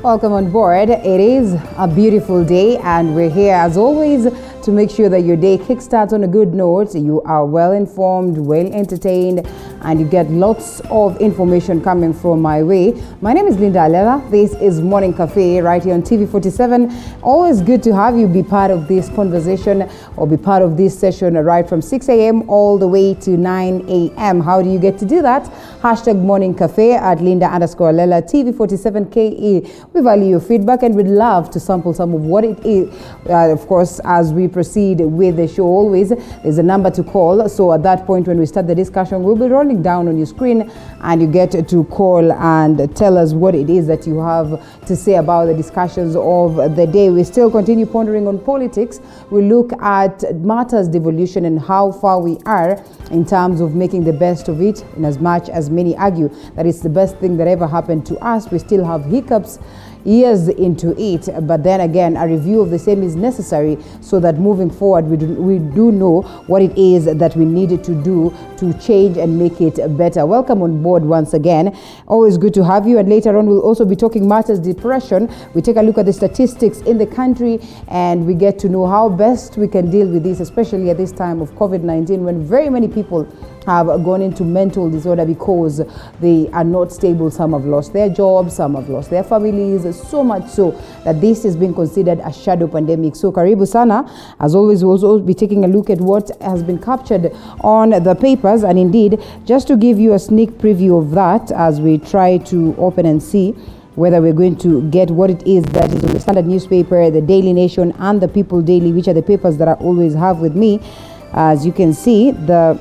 Welcome on board. It is a beautiful day and we're here as always to make sure that your day kickstarts on a good note. You are well informed, well entertained, and you get lots of information coming from my way. My name is Linda Alela. This is Morning Cafe right here on TV47. Always good to have you be part of this conversation or be part of this session right from 6 a.m. all the way to 9 a.m. How do you get to do that? Hashtag Morning Cafe at Linda_Alela TV47 KE. We value your feedback and we'd love to sample some of what it is. Of course, as we proceed with the show, always there's a number to call. So at that point, when we start the discussion, we'll be rolling down on your screen and you get to call and tell us what it is that you have to say about the discussions of the day. We still continue pondering on politics. We look at matters devolution and how far we are in terms of making the best of it, in as much as many argue that it's the best thing that ever happened to us. We still have hiccups years into it, but then again a review of the same is necessary so that moving forward we do know what it is that we needed to do to change and make it better. Welcome on board once again. Always good to have you, and later on we'll also be talking matters depression. We take a look at the statistics in the country and we get to know how best we can deal with this, especially at this time of COVID-19 when very many people have gone into mental disorder because they are not stable. Some have lost their jobs, some have lost their families, so much so that this is being considered a shadow pandemic. So karibu sana. As always, we'll also be taking a look at what has been captured on the papers, and indeed just to give you a sneak preview of that as we try to open and see whether we're going to get what it is that is on the Standard newspaper, the Daily Nation and the People Daily, which are the papers that I always have with me. As you can see, the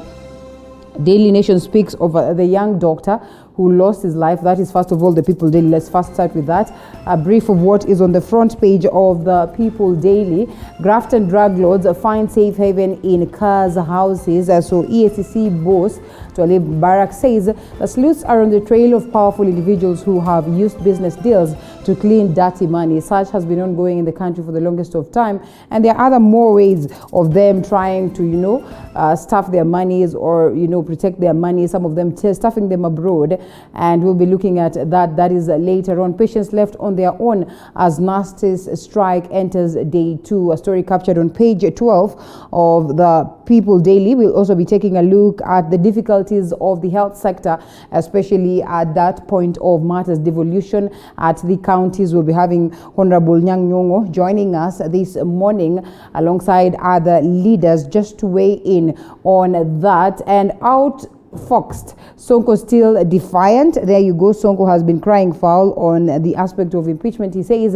Daily Nation speaks of the young doctor who lost his life. That is, first of all, the People Daily. Let's first start with that. A brief of what is on the front page of the People Daily. Graft and drug lords find safe haven in cars, houses. So EACC boss Twalib Barak says the sleuths are on the trail of powerful individuals who have used business deals to clean dirty money. Such has been ongoing in the country for the longest of time, and there are other more ways of them trying to, stuff their monies or, protect their money. Some of them stuffing them abroad, and we'll be looking at that. That is later on. Patients left on their own as nurses strike enters day 2. A story captured on page 12 of the People Daily. We'll also be taking a look at the difficulties of the health sector, especially at that point of matters devolution at the counties. We'll be having Honorable Nyang' Nyong'o joining us this morning alongside other leaders just to weigh in on that. And outfoxed, Sonko still defiant. There you go. Sonko has been crying foul on the aspect of impeachment. He says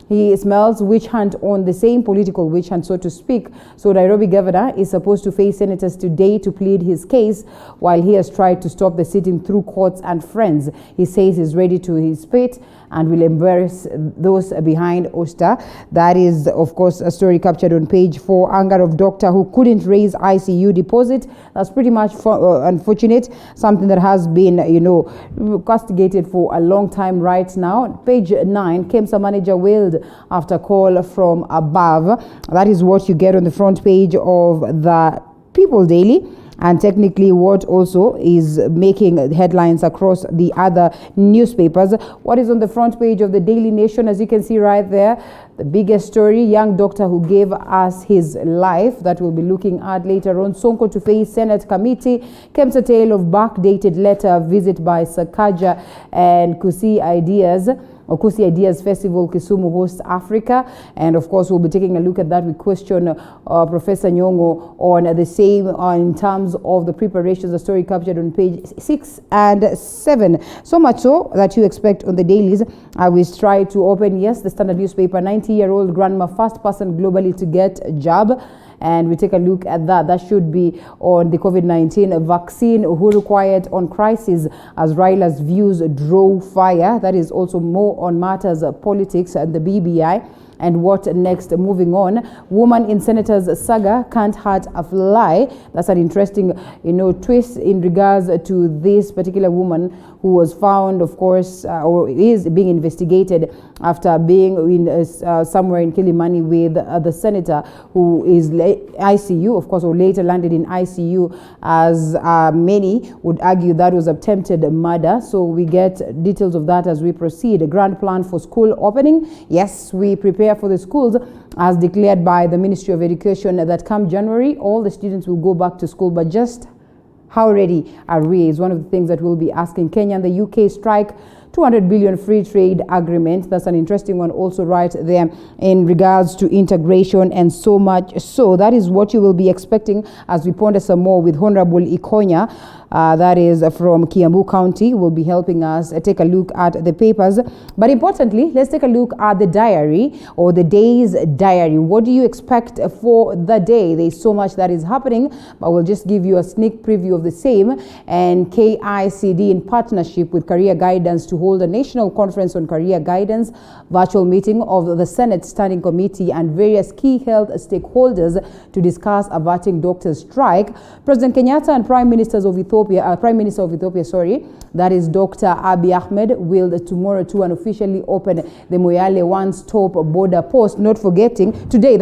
he smells witch hunt on the same political witch hunt, so to speak. So Nairobi governor is supposed to face senators today to plead his case, while he has tried to stop the sitting through courts and friends. He says he's ready to his fate and will embarrass those behind Osta. That is, of course, a story captured on page 4. Anger of doctor who couldn't raise ICU deposit. That's pretty much unfortunate. Something that has been, castigated for a long time right now. Page 9, KEMSA manager wailed after call from above. That is what you get on the front page of the People Daily. And technically what also is making headlines across the other newspapers. What is on the front page of the Daily Nation, as you can see right there, the biggest story, young doctor who gave us his life, that we'll be looking at later on. Sonko to face Senate committee. KEMSA tale of backdated letter, visit by Sakaja and Kusi Ideas Festival Kisumu hosts Africa. And of course, we'll be taking a look at that. We question Professor Nyong'o on the same in terms of the preparations. The story captured on page 6 and 7. So much so that you expect on the dailies. We try to open, yes, the Standard newspaper. 90-year-old grandma, first person globally to get a jab. And we take a look at that. That should be on the COVID-19 vaccine. Uhuru quiet on crisis as Raila's views draw fire. That is also more on matters of politics and the BBI. And what next? Moving on, woman in senator's saga can't hurt a fly. That's an interesting, twist in regards to this particular woman who was found, of course, or is being investigated after being in somewhere in Kilimani with the senator who is ICU, of course, or later landed in ICU, as many would argue that was attempted murder. So we get details of that as we proceed. A grand plan for school opening. Yes, we prepare for the schools as declared by the Ministry of Education that come January, all the students will go back to school, but just how ready are we is one of the things that we'll be asking. Kenya and the UK strike 200 billion free trade agreement. That's an interesting one also right there in regards to integration and so much. So that is what you will be expecting as we ponder some more with Honorable Ikonya. That is from Kiambu County, will be helping us take a look at the papers. But importantly, let's take a look at the diary or the day's diary. What do you expect for the day? There's so much that is happening, but we'll just give you a sneak preview of the same. And KICD, in partnership with Career Guidance, to hold a national conference on career guidance, virtual meeting of the Senate Standing Committee and various key health stakeholders to discuss averting doctors' strike. President Kenyatta and Prime Minister of Ethiopia, that is Dr. Abiy Ahmed, will tomorrow to unofficially open the Moyale one-stop border post. Not forgetting today,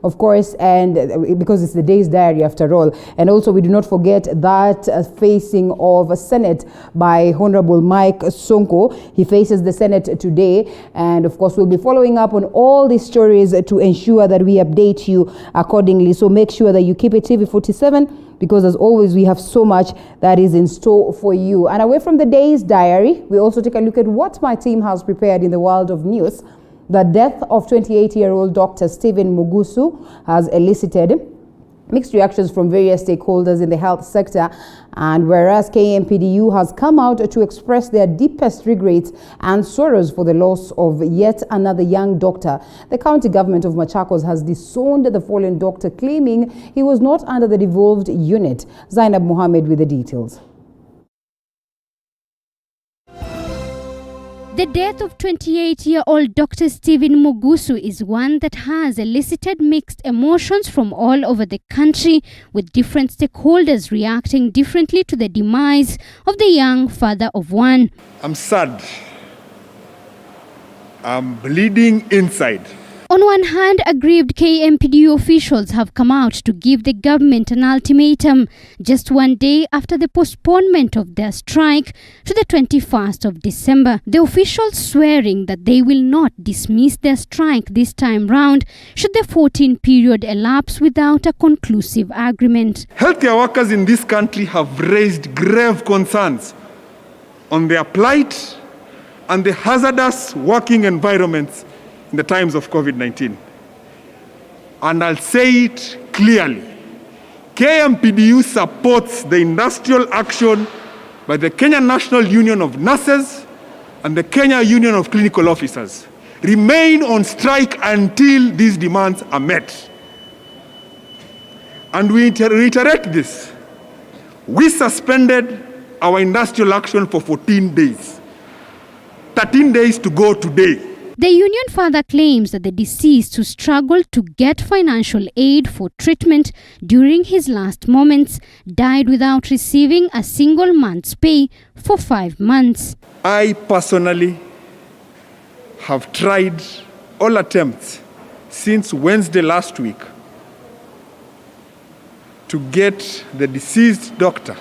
of course, and because it's the day's diary after all. And also we do not forget that facing of Senate by Honorable Mike Sonko. He faces the Senate today, and of course we'll be following up on all these stories to ensure that we update you accordingly. So make sure that you keep it TV47, because as always, we have so much that is in store for you. And away from the day's diary, we also take a look at what my team has prepared in the world of news. The death of 28-year-old Dr. Stephen Mugusu has elicited mixed reactions from various stakeholders in the health sector. And whereas KMPDU has come out to express their deepest regrets and sorrows for the loss of yet another young doctor, the county government of Machakos has disowned the fallen doctor, claiming he was not under the devolved unit. Zainab Mohammed with the details. The death of 28-year-old Dr. Stephen Mugusu is one that has elicited mixed emotions from all over the country, with different stakeholders reacting differently to the demise of the young father of one. I'm sad. I'm bleeding inside. On one hand, aggrieved KMPDU officials have come out to give the government an ultimatum just one day after the postponement of their strike to the 21st of December. The officials swearing that they will not dismiss their strike this time round should the 14 period elapse without a conclusive agreement. Healthcare workers in this country have raised grave concerns on their plight and the hazardous working environments in the times of COVID-19. And I'll say it clearly. KMPDU supports the industrial action by the Kenya National Union of Nurses and the Kenya Union of Clinical Officers. Remain on strike until these demands are met. And we reiterate this. We suspended our industrial action for 14 days. 13 days to go today. The union further claims that the deceased, who struggled to get financial aid for treatment during his last moments, died without receiving a single month's pay for 5 months. I personally have tried all attempts since Wednesday last week to get the deceased doctor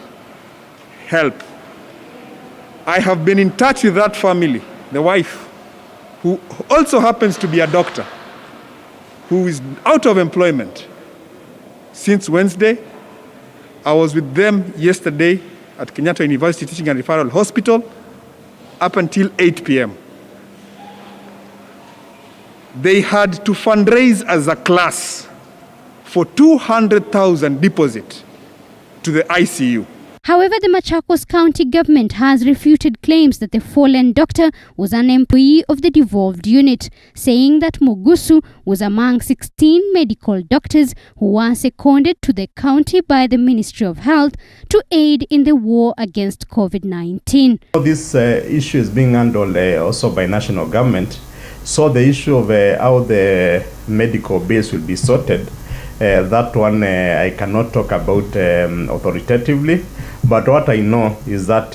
help. I have been in touch with that family, the wife, who also happens to be a doctor, who is out of employment since Wednesday. I was with them yesterday at Kenyatta University Teaching and Referral Hospital up until 8 p.m. They had to fundraise as a class for 200,000 deposit to the ICU. However, the Machakos County government has refuted claims that the fallen doctor was an employee of the devolved unit, saying that Mugusu was among 16 medical doctors who were seconded to the county by the Ministry of Health to aid in the war against COVID-19. This issue is being handled also by national government. So the issue of how the medical bills will be sorted, that one I cannot talk about authoritatively, but what I know is that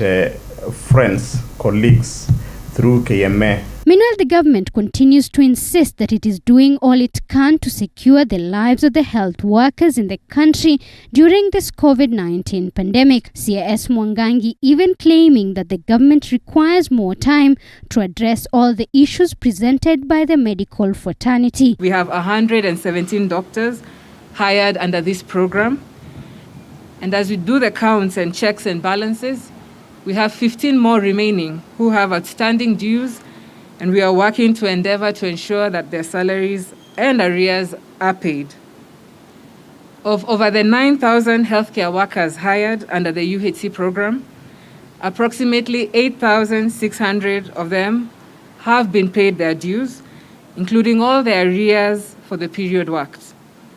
friends, colleagues through KMA. Meanwhile, the government continues to insist that it is doing all it can to secure the lives of the health workers in the country during this COVID-19 pandemic. CIS Mwangangi even claiming that the government requires more time to address all the issues presented by the medical fraternity. We have 117 doctors hired under this program. And as we do the counts and checks and balances, we have 15 more remaining who have outstanding dues, and we are working to endeavor to ensure that their salaries and arrears are paid. Of over the 9,000 healthcare workers hired under the UHC program, approximately 8,600 of them have been paid their dues, including all their arrears for the period worked.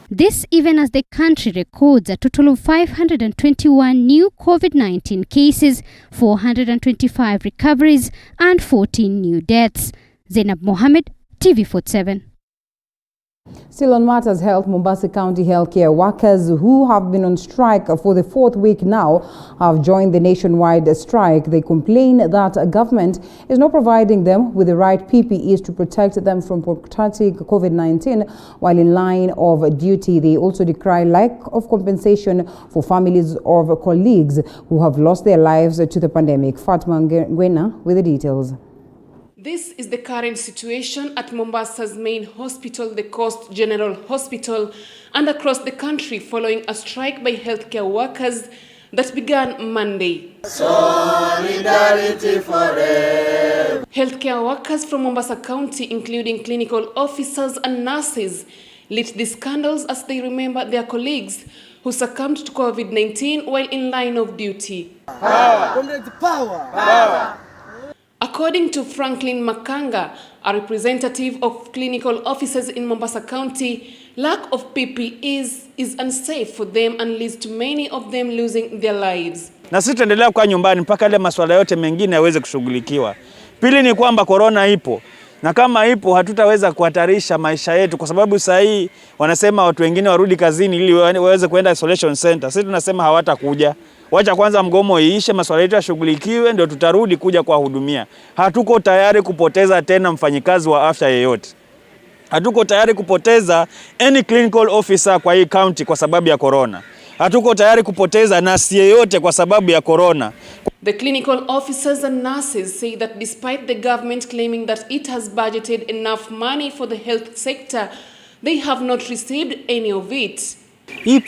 This even as the country records a total of 521 new COVID-19 cases, 425 recoveries and 14 new deaths. Zainab Mohammed, TV47. Still on matters health, Mombasa County healthcare workers who have been on strike for the fourth week now have joined the nationwide strike. They complain that government is not providing them with the right PPEs to protect them from contracting COVID-19 while in line of duty. They also decry lack of compensation for families of colleagues who have lost their lives to the pandemic. Fatma Ngwena with the details. This is the current situation at Mombasa's main hospital, the Coast General Hospital, and across the country following a strike by healthcare workers that began Monday. Solidarity forever. Healthcare workers from Mombasa County, including clinical officers and nurses, lit the candles as they remember their colleagues who succumbed to COVID-19 while in line of duty. Power! Power! Power! According to Franklin Makanga, a representative of clinical officers in Mombasa County, lack of PPEs is unsafe for them and leads to many of them losing their lives. Na sisi tuendelea kwa nyumbani mpaka ile masuala yote mengine yaweze kushughulikiwa. Pili ni kwamba corona ipo. Na kama ipo hatutaweza kuhatarisha maisha yetu kwa sababu saa hii wanasema watu wengine warudi kazini ili waweze kuenda isolation center. Sisi tunasema hawatakuja. Wacha kwanza mgomo iishe, masuala yetu yashughulikiwe ndio tutarudi kuja kuwahudumia. Hatuko tayari kupoteza tena mfanyikazi wa afya yeyote. Hatuko tayari kupoteza any clinical officer kwa hii county kwa sababu ya corona. Hatuko tayari kupoteza nasi yeyote kwa sababu ya corona. The clinical officers and nurses say that despite the government claiming that it has budgeted enough money for the health sector, they have not received any of it. Hii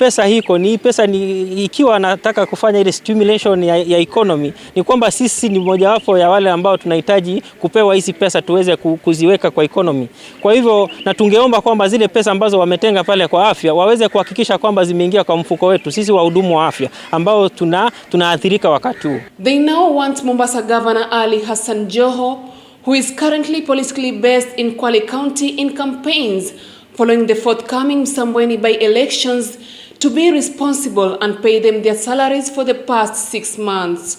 pesa ni ikiwa anataka kufanya ile stimulation ya economy, ni kwamba sisi ni mojawapo ya wale ambao tunahitaji kupewa hizi pesa tuweze kuziweka kwa economy. Kwa hivyo na tungeomba kwamba zile pesa ambazo wametenga pale kwa afya waweze kuhakikisha kwamba zimeingia kwa mfuko wetu sisi wahudumu wa afya ambao tunaathirika wakati huu. They now want Mombasa Governor Ali Hassan Joho, who is currently politically based in Kwale County, in campaigns following the forthcoming Msambweni by-elections, to be responsible and pay them their salaries for the past 6 months.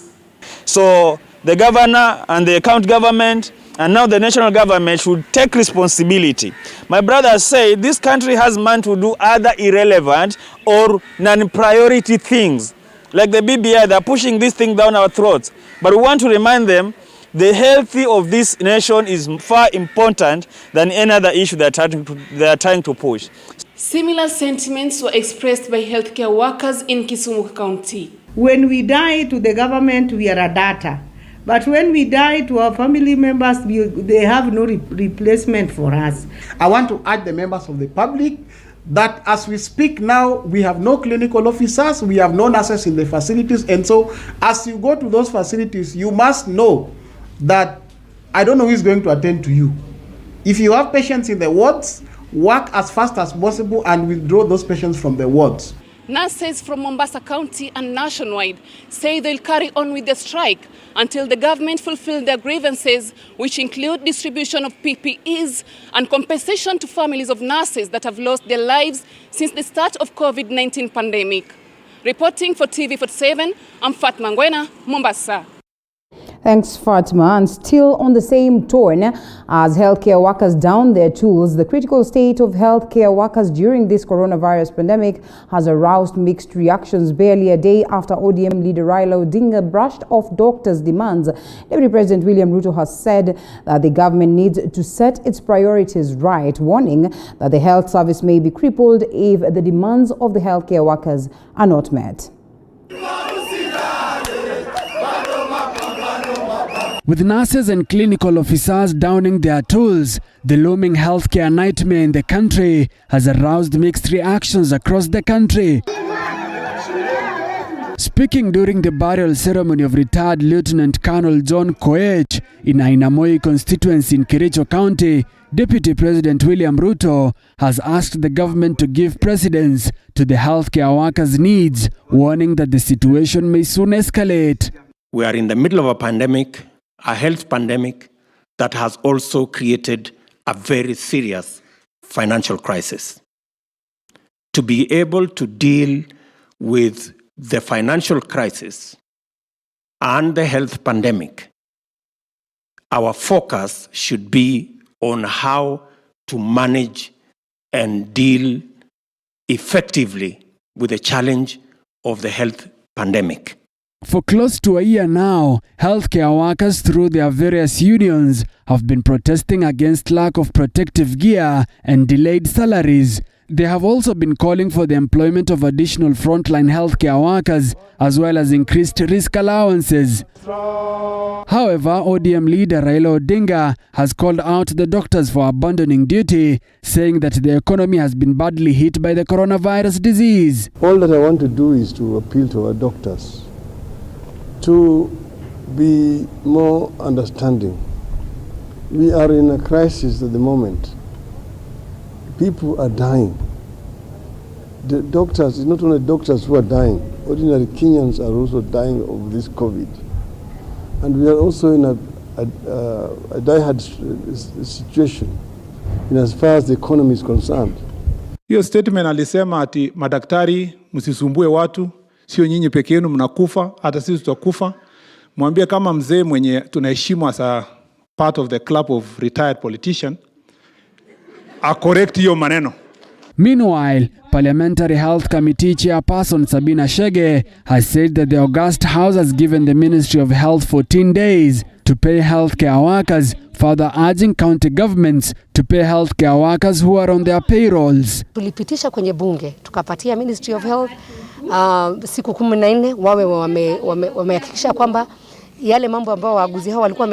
So the governor and the county government and now the national government should take responsibility. My brother said this country has money to do other irrelevant or non-priority things. Like the BBI, they're pushing this thing down our throats. But we want to remind them the health of this nation is far important than any other issue they are trying to push. Similar sentiments were expressed by healthcare workers in Kisumu County. When we die to the government, we are a data. But when we die to our family members, they have no replacement for us. I want to urge the members of the public that as we speak now, we have no clinical officers, we have no nurses in the facilities. And so as you go to those facilities, you must know that I don't know who is going to attend to you. If you have patients in the wards, work as fast as possible and withdraw those patients from the wards. Nurses from Mombasa County and nationwide say they'll carry on with the strike until the government fulfill their grievances, which include distribution of PPEs and compensation to families of nurses that have lost their lives since the start of COVID-19 pandemic. Reporting for TV47, I'm Fatma Ngwena, Mombasa. Thanks, Fatima. And still on the same tone, as healthcare workers down their tools, the critical state of healthcare workers during this coronavirus pandemic has aroused mixed reactions barely a day after ODM leader Raila Odinga brushed off doctors' demands. Deputy President William Ruto has said that the government needs to set its priorities right, warning that the health service may be crippled if the demands of the healthcare workers are not met. With nurses and clinical officers downing their tools, the looming healthcare nightmare in the country has aroused mixed reactions across the country. Speaking during the burial ceremony of retired Lieutenant Colonel John Koech in Ainamoi constituency in Kericho County, Deputy President William Ruto has asked the government to give precedence to the healthcare workers' needs, warning that the situation may soon escalate. We are in the middle of a pandemic, a health pandemic that has also created a very serious financial crisis. To be able to deal with the financial crisis and the health pandemic, our focus should be on how to manage and deal effectively with the challenge of the health pandemic. For close to a year now, healthcare workers through their various unions have been protesting against lack of protective gear and delayed salaries. They have also been calling for the employment of additional frontline healthcare workers as well as increased risk allowances. However, ODM leader Raila Odinga has called out the doctors for abandoning duty, saying that the economy has been badly hit by the coronavirus disease. All that I want to do is to appeal to our doctors to be more understanding. We are in a crisis at the moment. People are dying. The doctors, it's not only doctors who are dying, ordinary Kenyans are also dying of this COVID. And we are also in a dire situation in as far as the economy is concerned. Hiyo statement alisema ati madaktari msisumbue watu, sio nyinyi peke yenu mnakufa, hata sisi tutakufa. Mwambie kama mzee mwenye tunaheshimu as a part of the club of retired politician, a correct hiyo maneno. Meanwhile, Parliamentary Health Committee Chairperson Sabina Chege has said that the August House has given the Ministry of Health 14 days to pay healthcare workers, further urging county governments to pay healthcare workers who are on their payrolls. Tulipitisha kwenye bunge, tukapatia Ministry of Health siku 14 wawe wamehakikisha kwamba yale mambo ambayo waaguzi hao walikuwa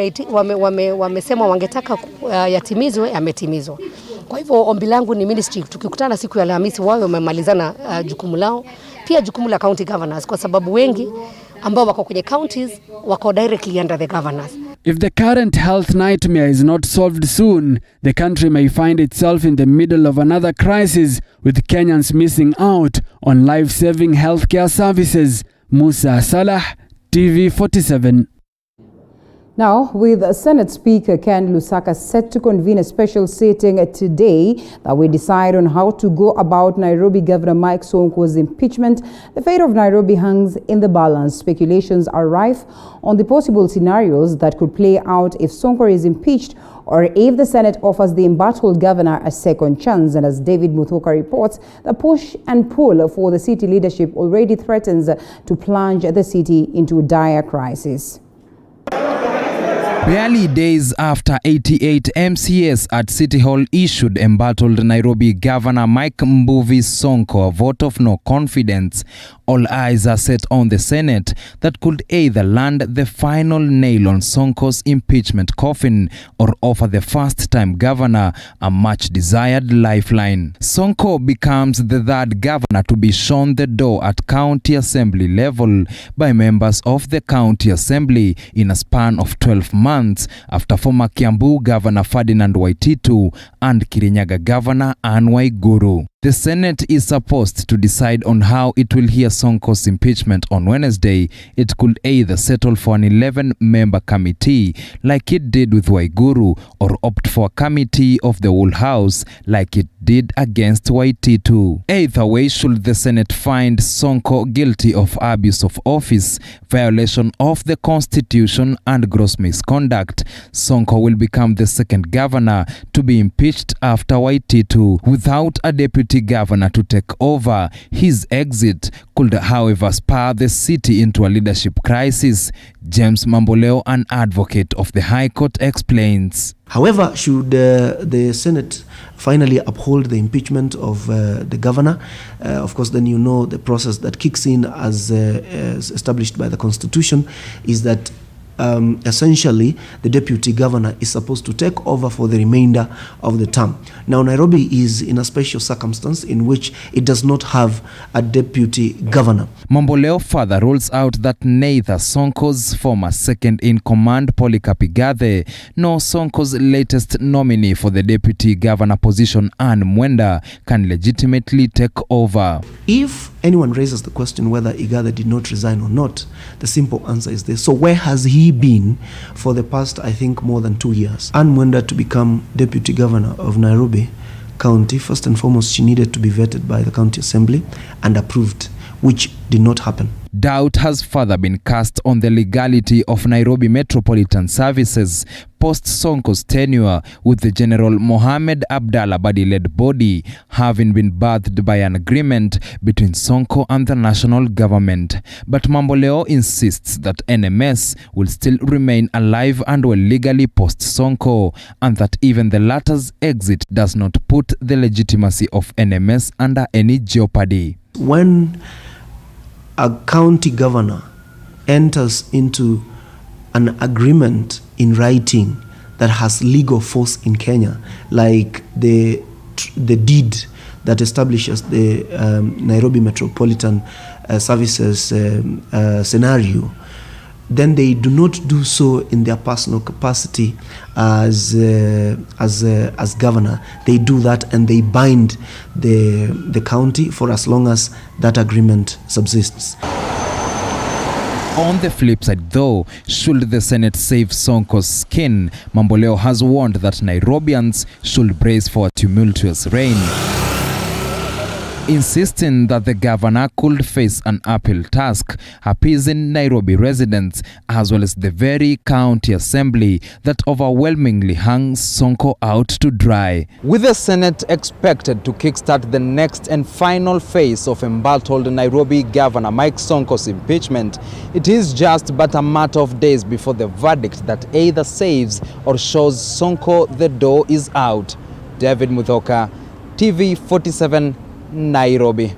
wamesema wangetaka yatimizwe yametimizwa. Kwa hivyo ombi langu ni ministry tukikutana siku ya Alhamisi wawe wamemalizana jukumu lao, pia jukumu la county governors, kwa sababu wengi ambao wako kwenye counties wako directly under the governors. If the current health nightmare is not solved soon, the country may find itself in the middle of another crisis, with Kenyans missing out on life-saving healthcare services. Musa Salah, TV47. Now, with Senate Speaker Ken Lusaka set to convene a special sitting today that will decide on how to go about Nairobi Governor Mike Sonko's impeachment, the fate of Nairobi hangs in the balance. Speculations are rife on the possible scenarios that could play out if Sonko is impeached or if the Senate offers the embattled governor a second chance. And as David Muthoka reports, the push and pull for the city leadership already threatens to plunge the city into a dire crisis. Barely days after 88 MCAs at City Hall issued embattled Nairobi Governor Mike Mbuvi Sonko a vote of no confidence, all eyes are set on the Senate that could either land the final nail on Sonko's impeachment coffin or offer the first-time governor a much-desired lifeline. Sonko becomes the third governor to be shown the door at county assembly level by members of the county assembly in a span of 12 months after former Kiambu Governor Ferdinand Waititu and Kirinyaga Governor Anne Waiguru. The Senate is supposed to decide on how it will hear Sonko's impeachment on Wednesday. It could either settle for an 11-member committee like it did with Waiguru or opt for a committee of the whole house like it did against Waititu. Either way, should the Senate find Sonko guilty of abuse of office, violation of the Constitution and gross misconduct, Sonko will become the second governor to be impeached after Waititu. Without a deputy governor to take over, his exit could, however, spur the city into a leadership crisis. James Mamboleo, an advocate of the High Court, explains. However, should the Senate finally uphold the impeachment of the governor, of course, then you know the process that kicks in as established by the Constitution is that essentially the deputy governor is supposed to take over for the remainder of the term. Now, Nairobi is in a special circumstance in which it does not have a deputy governor. Mamboleo further rules out that neither Sonko's former second-in-command Polycarp Igathe nor Sonko's latest nominee for the deputy governor position, Anne Mwenda, can legitimately take over. If anyone raises the question whether Igathe did not resign or not, the simple answer is this. So where has he been for the past, I think, more than 2 years? Anne Mwenda, to become deputy governor of Nairobi County, first and foremost, she needed to be vetted by the county assembly and approved, which did not happen. Doubt has further been cast on the legality of Nairobi Metropolitan Services post Sonko's tenure, with the General Mohamed Abdallah Badi-led body having been birthed by an agreement between Sonko and the national government. But Mamboleo insists that NMS will still remain alive and well legally post Sonko, and that even the latter's exit does not put the legitimacy of NMS under any jeopardy. When a county governor enters into an agreement in writing that has legal force in Kenya, like the deed that establishes the Nairobi Metropolitan Services scenario, then they do not do so in their personal capacity as governor. They do that and they bind the county for as long as that agreement subsists. On the flip side, though, should the Senate save Sonko's skin, Mamboleo has warned that Nairobians should brace for a tumultuous reign, insisting that the governor could face an uphill task, appeasing Nairobi residents as well as the very county assembly that overwhelmingly hangs Sonko out to dry. With the Senate expected to kickstart the next and final phase of embattled Nairobi Governor Mike Sonko's impeachment, it is just but a matter of days before the verdict that either saves or shows Sonko the door is out. David Muthoka, TV47, Nairobi.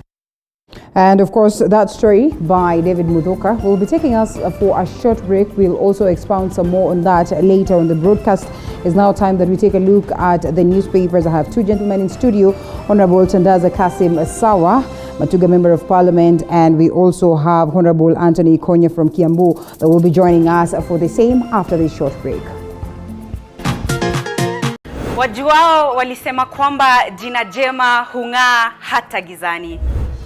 And of course, that story by David Muthoka will be taking us for a short break. We'll also expound some more on that later on the broadcast. It's now time that we take a look at the newspapers. I have two gentlemen in studio, Honorable Tandaza Kasim Sawa, Matuga Member of Parliament, and we also have Honorable Anthony Konya from Kiambu that will be joining us for the same after this short break. Wajuao walisema kwamba jina jema hung'aa hata gizani.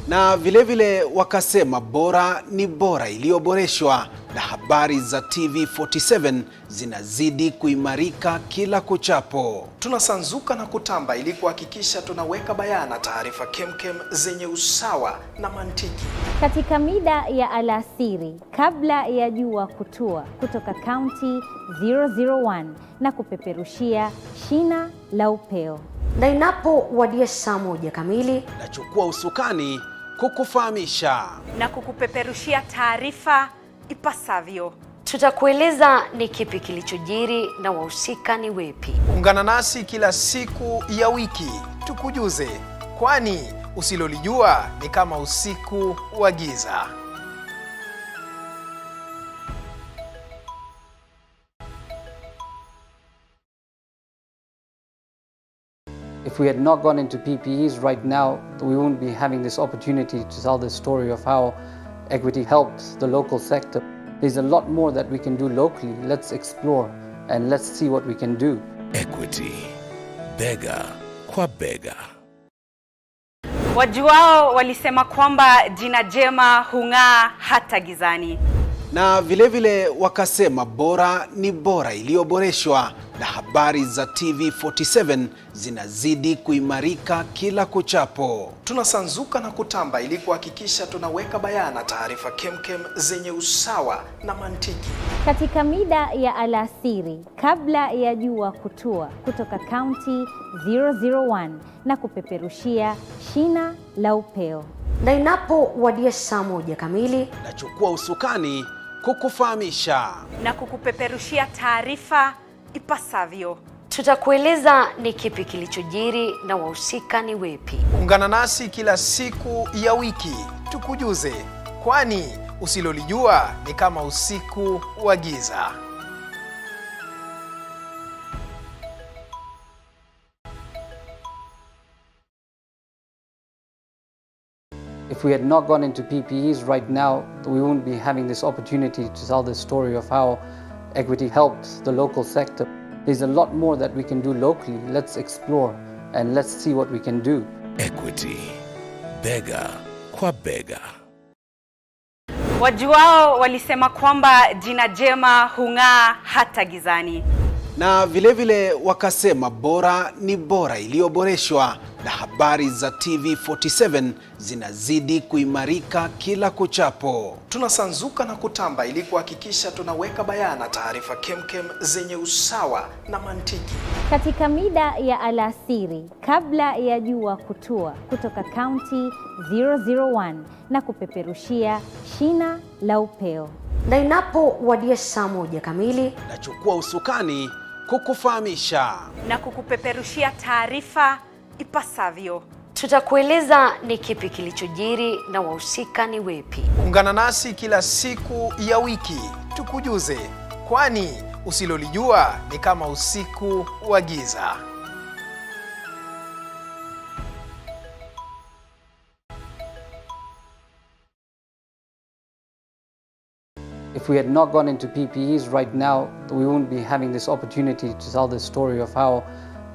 Na vilevile wakasema bora ni bora iliyoboreshwa, na habari za TV47 zinazidi kuimarika kila kuchapo. Tunasanzuka na kutamba ili kuhakikisha tunaweka bayana taarifa kemkem zenye usawa na mantiki. Katika mida ya alasiri kabla ya jua kutua, kutoka County 001 na kupeperushia shina la upeo. Na inapo wadia saa 1 kamili, nachukua usukani kukufahamisha na kukupeperushia taarifa ipasavyo. Tutakueleza ni kipi kilichojiri na wahusika ni wepi. Ungana nasi kila siku ya wiki tukujuze, kwani usilolijua ni kama usiku wa giza. If we had not gone into PPEs right now, we wouldn't be having this opportunity to tell the story of how equity helped the local sector. There's a lot more that we can do locally. Let's explore and let's see what we can do. Equity, bega kwa bega. Wajuao walisema kwamba jina jema hung'aa hata gizani. Na vilevile wakasema bora ni bora iliyoboreshwa, na habari za TV47 zinazidi kuimarika kila kuchapo. Tunasanzuka na kutamba ili kuhakikisha tunaweka bayana taarifa kemkem zenye usawa na mantiki. Katika mida ya alasiri kabla ya jua kutua, kutoka kaunti 001 na kupeperushia shina la upeo. Na inapowadia saa 1 kamili, nachukua usukani kukufahamisha na kukupeperushia taarifa ipasavyo. Tutakueleza ni kipi kilichojiri na wahusika ni wepi. Ungana nasi kila siku ya wiki tukujuze, kwani usilolijua ni kama usiku wa giza. If we had not gone into PPEs right now, we wouldn't be having this opportunity to tell the story of how equity helped the local sector. There's a lot more that we can do locally. Let's explore and let's see what we can do. Equity, bega kwa bega. Wajuao walisema kwamba jina jema hung'aa hata gizani. Na vilevile wakasema bora ni bora iliyoboreshwa, na habari za TV47 zinazidi kuimarika kila kuchapo. Tunasanzuka na kutamba ili kuhakikisha tunaweka bayana taarifa kemkem zenye usawa na mantiki. Katika mida ya alasiri kabla ya jua kutua, kutoka kaunti 001 na kupeperushia shina la upeo. Na inapowadia saa 1 kamili, nachukua usukani kukufahamisha na kukupeperushia taarifa ipasavyo. Tutakueleza ni kipi kilichojiri na wahusika ni wepi. Ungana nasi kila siku ya wiki tukujuze, kwani usilolijua ni kama usiku wa giza. If we had not gone into PPEs right now, we wouldn't be having this opportunity to tell the story of how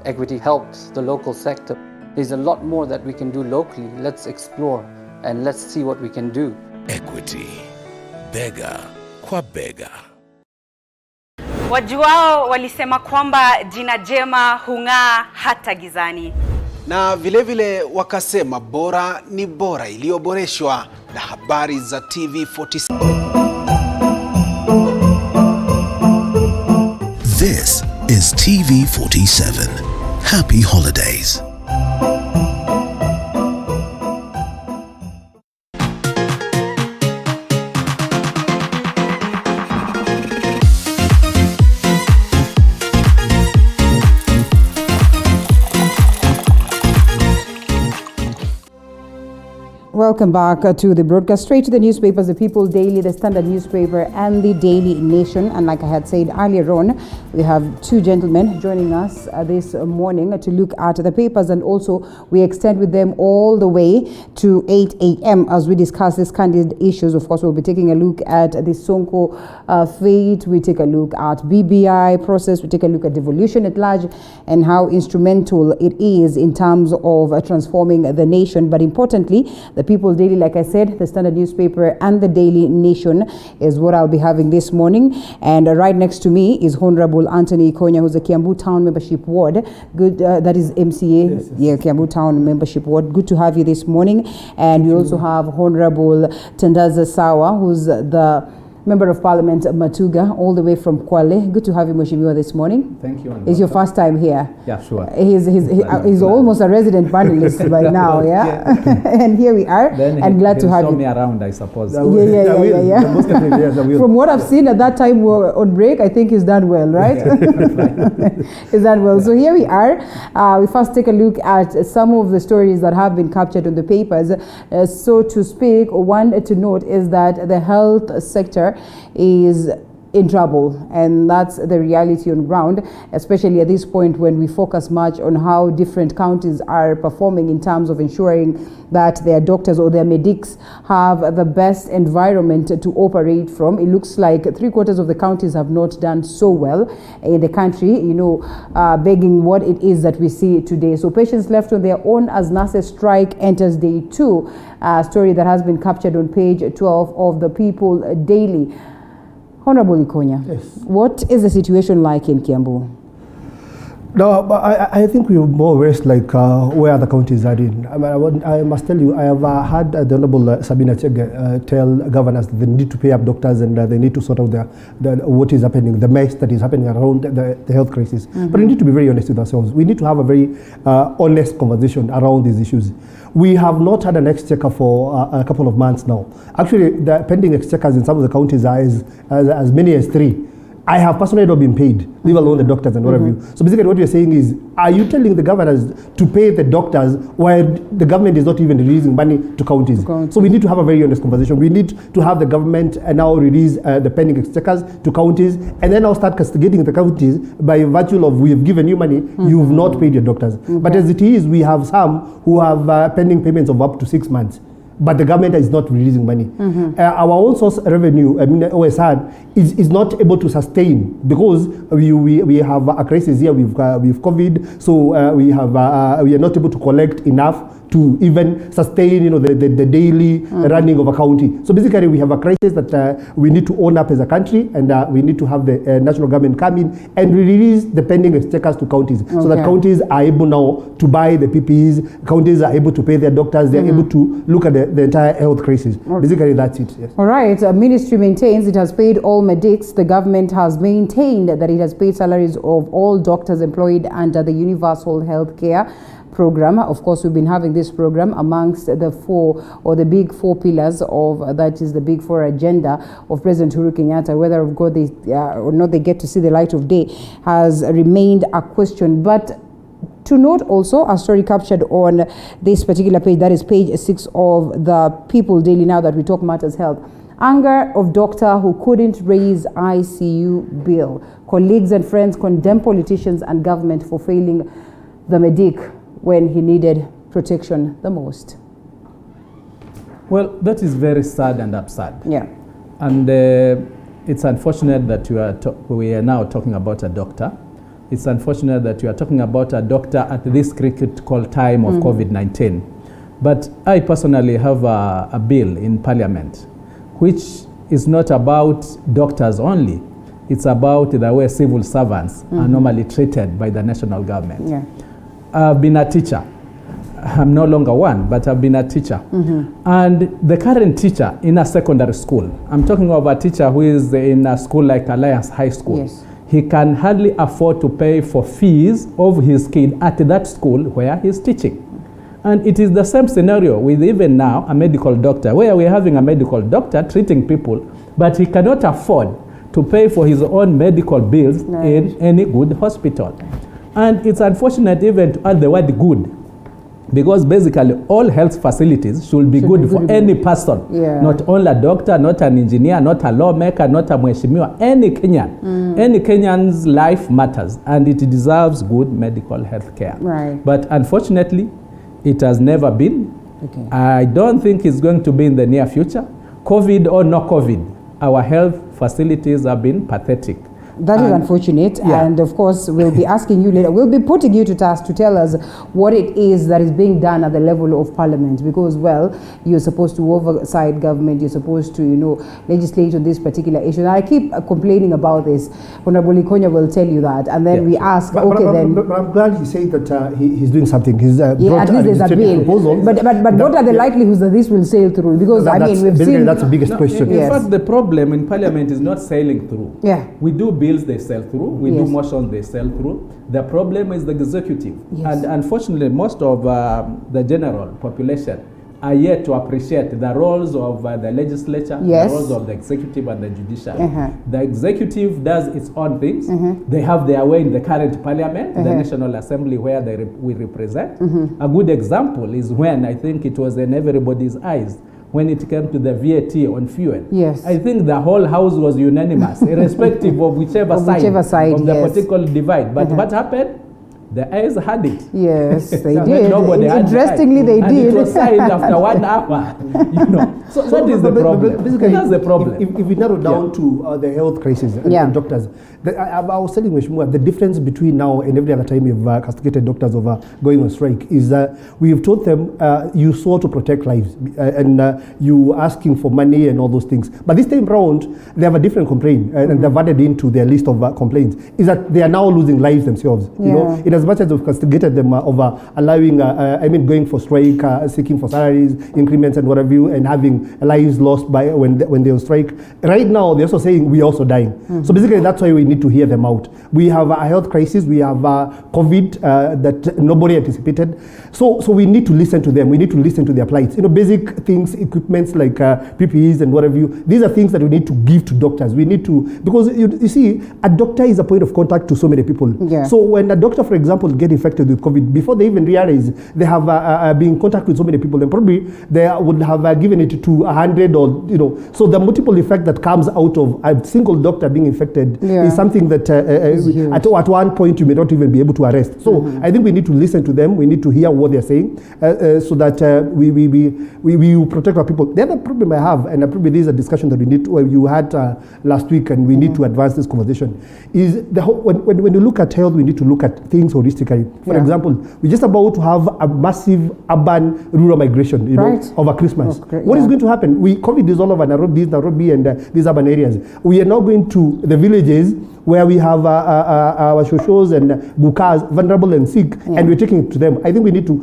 equity helped the local sector. There's a lot more that we can do locally. Let's explore and let's see what we can do. Equity, bega kwa bega. Wajuao walisema kwamba jina jema hung'aa hata gizani. Na vilevile wakasema bora ni bora iliyoboreshwa, na habari za TV47. This is TV47. Happy holidays. Welcome back to the broadcast. Straight to the newspapers, the People Daily, the Standard newspaper, and the Daily Nation. And like I had said earlier on, we have two gentlemen joining us this morning to look at the papers, and also we extend with them all the way to 8 a.m. as we discuss these candid issues. Of course, we'll be taking a look at the Sonko fate, we take a look at BBI process, we take a look at devolution at large, and how instrumental it is in terms of transforming the nation. But importantly, the People Daily, like I said, the Standard newspaper, and the Daily Nation is what I'll be having this morning. And right next to me is Honorable Anthony Konya, who's a Kiambu Town Membership Ward. Good, that is MCA, yes. Yeah, Kiambu Town Membership Ward. Good to have you this morning. And we also have Honorable Tandaza Sawa, who's the Member of Parliament Matuga, all the way from Kwale. Good to have you, Mheshimiwa, this morning. Thank you. It's your first time here. Yeah, sure. He's almost a resident panelist by now, yeah? And here we are, then and glad to have you. Show me around, I suppose. Yeah. From what I've seen at that time we were on break, I think he's done well, right? He's done well. So here we are. We first take a look at some of the stories that have been captured on the papers. So to speak, one to note is that the health sector is in trouble, and that's the reality on ground, especially at this point when we focus much on how different counties are performing in terms of ensuring that their doctors or their medics have the best environment to operate from. It looks like 3/4 of the counties have not done so well in the country, begging what it is that we see today. So patients left on their own as nurses strike enters day 2, a story that has been captured on page 12 of the People Daily. Honorable Ikonya, yes. What is the situation like in Kiambu? No, but I think we're more or less like where other counties are in. I must tell you, I have had the Honorable Sabina Chege tell governors that they need to pay up doctors and they need to sort out what is happening, the mess that is happening around the health crisis. Mm-hmm. But we need to be very honest with ourselves. We need to have a very honest conversation around these issues. We have not had an exchequer for a couple of months now. Actually, the pending exchequers in some of the counties are as many as 3. I have personally not been paid, leave alone the doctors and what have you. So basically what you're saying is, are you telling the governors to pay the doctors while the government is not even releasing money to counties? So we need to have a very honest conversation. We need to have the government now release the pending exchequers to counties and then now start castigating the counties by virtue of we have given you money, you've not paid your doctors. But as it is, we have some who have pending payments of up to 6 months. But the government is not releasing money. Our own source revenue, OSR, is not able to sustain because we have a crisis here with COVID, so we are not able to collect enough to even sustain the daily running of a county. So basically we have a crisis that we need to own up as a country, and we need to have the national government come in and release the pending exchequers to counties, so that counties are able now to buy the PPEs, counties are able to pay their doctors, they're able to look at the entire health crisis. Basically that's it. Yes. All right, ministry maintains it has paid all medics. The government has maintained that it has paid salaries of all doctors employed under the Universal Health Care program. Of course, we've been having this program amongst the big 4 pillars of, that is the big 4 agenda of President Uhuru Kenyatta. Whether of course they or not they get to see the light of day has remained a question. But to note also a story captured on this particular page, that is page 6 of the People Daily, now that we talk matters health. Anger of doctor who couldn't raise ICU bill. Colleagues and friends condemn politicians and government for failing the medic when he needed protection the most. Well, that is very sad and absurd. Yeah. And it's unfortunate that we are now talking about a doctor. It's unfortunate that you are talking about a doctor at this critical time of COVID-19. But I personally have a bill in Parliament which is not about doctors only. It's about the way civil servants are normally treated by the national government. Yeah. I've been a teacher. I'm no longer one, but I've been a teacher. And the current teacher in a secondary school, I'm talking of a teacher who is in a school like Alliance High School. Yes. He can hardly afford to pay for fees of his kid at that school where he's teaching. And it is the same scenario with even now a medical doctor, where we're having a medical doctor treating people, but he cannot afford to pay for his own medical bills in any good hospital. And it's unfortunate even to add the word good, because basically all health facilities should be good for any person, not only a doctor, not an engineer, not a lawmaker, not a mheshimiwa, any Kenyan. Any Kenyan's life matters and it deserves good medical health care. Right. But unfortunately, it has never been. Okay. I don't think it's going to be in the near future. COVID or no COVID, our health facilities have been pathetic. That is unfortunate, and of course we'll be asking you later, we'll be putting you to task to tell us what it is that is being done at the level of Parliament, because, well, you're supposed to oversight government, you're supposed to, legislate on this particular issue. And I keep complaining about this. Honorable Ikonya will tell you that, and then we ask, but I'm glad he said that he's doing something. He's brought at least there's a bill. Proposal. But what are the likelihoods that this will sail through? Because, we've seen... That's the biggest question. In fact, the problem in Parliament is not sailing through. Yeah. We do bills, they sail through. We do motions, they sail through. The problem is the executive. And unfortunately, most of the general population are yet to appreciate the roles of the legislature, the roles of the executive and the judiciary. The executive does its own things. They have their way in the current Parliament, the National Assembly, where we represent. A good example is when I think it was in everybody's eyes when it came to the VAT on fuel. Yes. I think the whole House was unanimous, irrespective of whichever side of the political divide. But what happened? The Ayers had it. Yes, they When did. nobody had Interestingly, the they and did. It was signed after 1 hour. You know, so that is the problem. Basically, That's the problem. If we narrow down to the health crisis and doctors, I was telling Mheshimiwa, the difference between now and every other time we've castigated doctors over going on strike is we've told them you swore to protect lives and you asking for money and all those things. But this time round, they have a different complaint and they've added into their list of complaints is that they are now losing lives themselves. You know, in as much as we've castigated them over allowing, going for strike, seeking for salaries, increments and whatever you, and having lives lost by when they're on strike. Right now, they're also saying we're also dying. So basically, that's why we need to hear them out. We have a health crisis. We have COVID that nobody anticipated. So we need to listen to them. We need to listen to their plights. You know, basic things, equipments like PPEs and whatever you. These are things that we need to give to doctors. We need to, because you see, a doctor is a point of contact to so many people. So when a doctor, for example, get infected with COVID, before they even realize they have been in contact with so many people, and probably they would have given it to 100 or, you know. So the multiple effect that comes out of a single doctor being infected is something that at one point you may not even be able to arrest. So I think we need to listen to them. We need to hear what they're saying so that we protect our people. The other problem I have, and probably this is a discussion that we need to, you had last week, and we need to advance this conversation, is the whole, when you look at health, we need to look at things holistically. For example, we're just about to have a massive urban rural migration, you know, over Christmas. What is going to happen? COVID is all over Nairobi and these urban areas. We are now going to the villages where we have our shoshos and bukas, vulnerable and sick, and we're taking it to them. I think we need to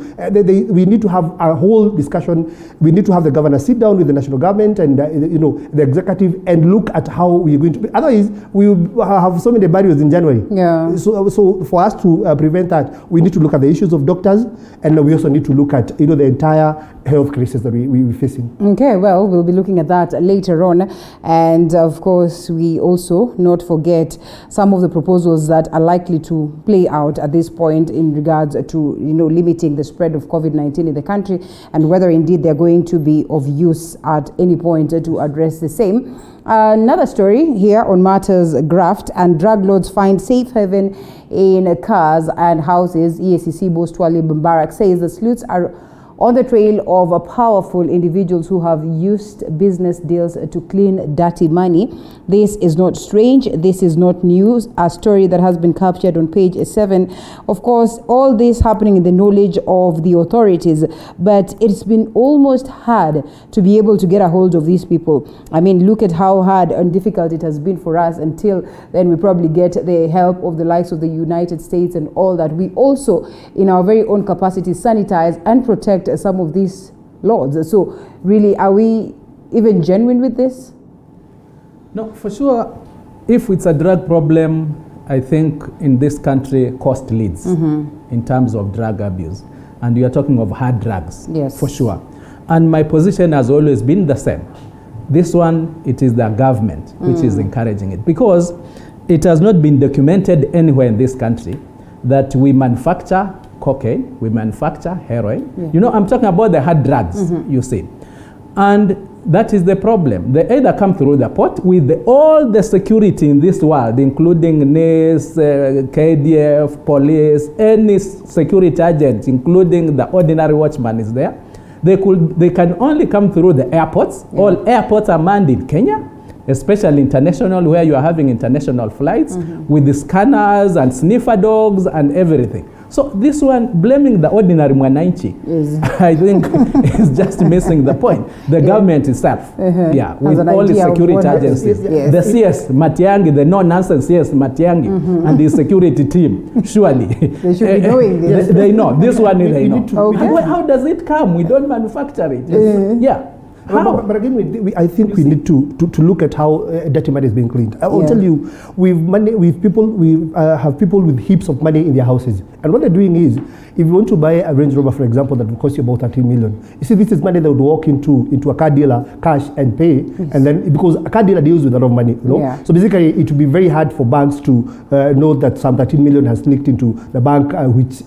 we need to have a whole discussion. We need to have the governor sit down with the national government and the executive and look at how we're going to be. Otherwise, we will have so many barriers in January. So for us to prevent that, we need to look at the issues of doctors, and we also need to look at the entire health crisis that we're facing. Okay, well, we'll be looking at that later on, and of course, we also not forget some of the proposals that are likely to play out at this point in regards to limiting the spread of COVID-19 in the country, and whether indeed they're going to be of use at any point to address the same. Another story here on Matters Graft, and drug lords find safe haven in cars and houses. EACC boss Twalib Mbarak says the sleuths are on the trail of powerful individuals who have used business deals to clean dirty money. This is not strange. This is not news. A story that has been captured on page 7. Of course, all this happening in the knowledge of the authorities, but it's been almost hard to be able to get a hold of these people. I mean, look at how hard and difficult it has been for us until then we probably get the help of the likes of the United States and all that. We also, in our very own capacity, sanitize and protect some of these lords. So really, are we even genuine with this? No, for sure. If it's a drug problem, I think in this country, cost leads in terms of drug abuse. And you are talking of hard drugs, for sure. And my position has always been the same. This one, it is the government which is encouraging it, because it has not been documented anywhere in this country that we manufacture cocaine, we manufacture heroin. You know, I'm talking about the hard drugs, you see. And that is the problem. They either come through the port with all the security in this world, including NIS, KDF, police, any security agent, including the ordinary watchman is there. They can only come through the airports. All airports are manned in Kenya, especially international, where you are having international flights with the scanners and sniffer dogs and everything. So this one, blaming the ordinary mwananchi, I think is just missing the point. The government itself, with all the security agencies, the CS Matiang'i, the no-nonsense CS Matiang'i, and the security team, surely. They should be knowing this. They know. This one they know. And how does it come? We don't manufacture it. But again, I think we need to look at how dirty money is being cleaned. I will tell you, we have people with heaps of money in their houses, and what they're doing is, if you want to buy a Range Rover, for example, that will cost you about 13 million, you see, this is money that would walk into a car dealer, cash, and pay, and then, because a car dealer deals with a lot of money, you know? Yeah. So basically, it would be very hard for banks to know that some 13 million has sneaked into the bank, which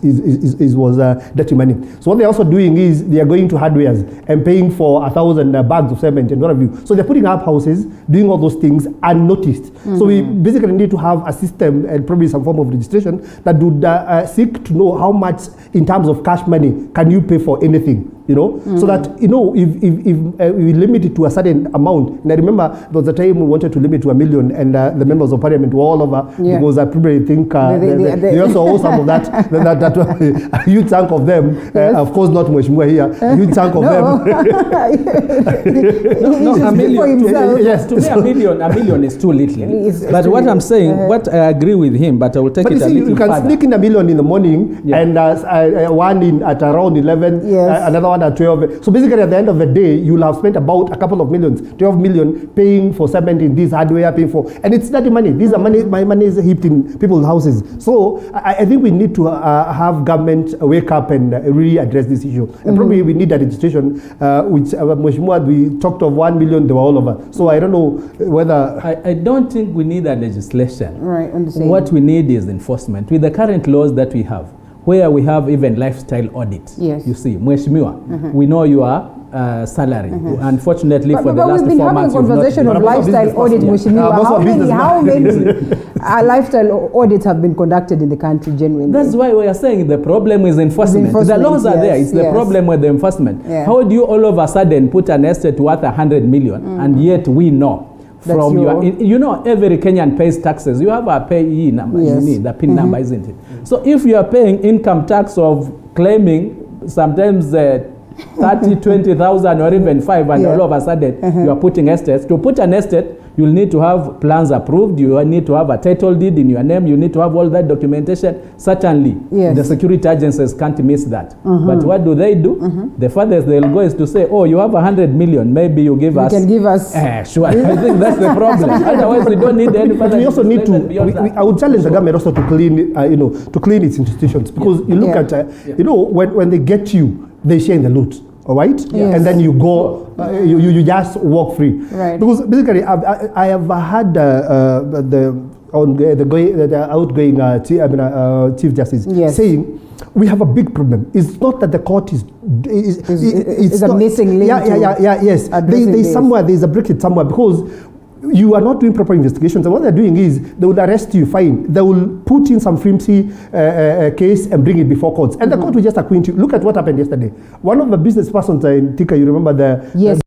was dirty money. So what they're also doing is they are going to hardwares and paying for 1,000 bags of cement and what have you. So they're putting up houses, doing all those things unnoticed. So we basically need to have a system and probably some form of registration that would seek to know how much in terms of cash money can you pay for anything. You know, so that, you know, if we limit it to a certain amount, and I remember there was a time we wanted to limit to 1 million, and the members of parliament were all over, because I probably think they also owe some of that, that a huge chunk of them, of course not Mheshimiwa here, a huge chunk of them. A million. Yes, to me a million is too little. But what I'm saying, what I agree with him, but I will take it a little you can further. sneak in 1 million in the morning, and one in at around 11, another one at 12. So basically at the end of the day, you'll have spent about a couple of millions, 12 million, paying for cement in this hardware, paying for, and it's dirty money. These are money, my money is heaped in people's houses. So I think we need to have government wake up and really address this issue. And probably we need a registration, which Mheshimiwa, we talked of 1 million, they were all over. So I don't know whether... I don't think we need a legislation. Right, understand. What we need is enforcement. With the current laws that we have, where we have even lifestyle audits. Yes. You see, Mheshimiwa, we know your salary. Unfortunately, for the last 4 months, we've been having a conversation of lifestyle audit, Mheshimiwa. How many lifestyle audits have been conducted in the country genuinely? That's why we are saying the problem is enforcement. The laws are there. It's the problem with the enforcement. How do you all of a sudden put an estate worth 100 million and yet we know from your, you know, every Kenyan pays taxes. You have a payee number, you need the PIN number, isn't it? So if you are paying income tax of claiming sometimes 30, 20,000 or even 5, and all of a sudden you are putting estates. To put an estate, you'll need to have plans approved, you need to have a title deed in your name, you need to have all that documentation. Certainly, the security agencies can't miss that. But what do? The furthest they'll go is to say, oh, you have 100 million, maybe you give us... You can give us... sure, I think that's the problem. Otherwise, we don't need any further... We also need to... I would challenge the government also to clean, to clean its institutions. Because you look at, you know, when they get you, they share in the loot. All right, and then you go, you just walk free. Right. Because basically, I have had the outgoing Chief Justice saying we have a big problem. It's not that the court is a missing link. Yes. There's somewhere, there's a breakage somewhere, because you are not doing proper investigations, and what they're doing is they will arrest you, fine. They will put in some flimsy case and bring it before courts, and the court will just acquit you. Look at what happened yesterday. One of the business persons in Thika, you remember the yes,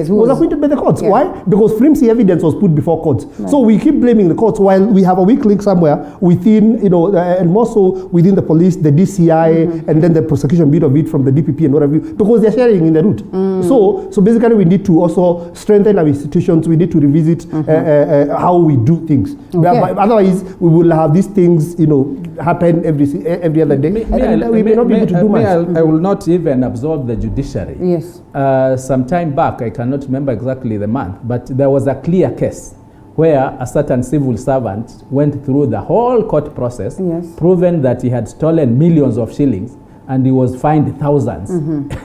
was acquitted by the courts. Why? Because flimsy evidence was put before courts. Right. So we keep blaming the courts while we have a weak link somewhere within, you know, and more so within the police, the DCI, and then the prosecution bit of it from the DPP and whatever, because they're sharing in the root. So basically, we need to also strengthen our institutions. We need to revisit how we do things. Otherwise, we will have these things, you know, happen every other day. We may not be able to do much. I will not even absolve the judiciary. Yes. Some time back, I cannot remember exactly the month, but there was a clear case where a certain civil servant went through the whole court process, proven that he had stolen millions of shillings, and he was fined thousands.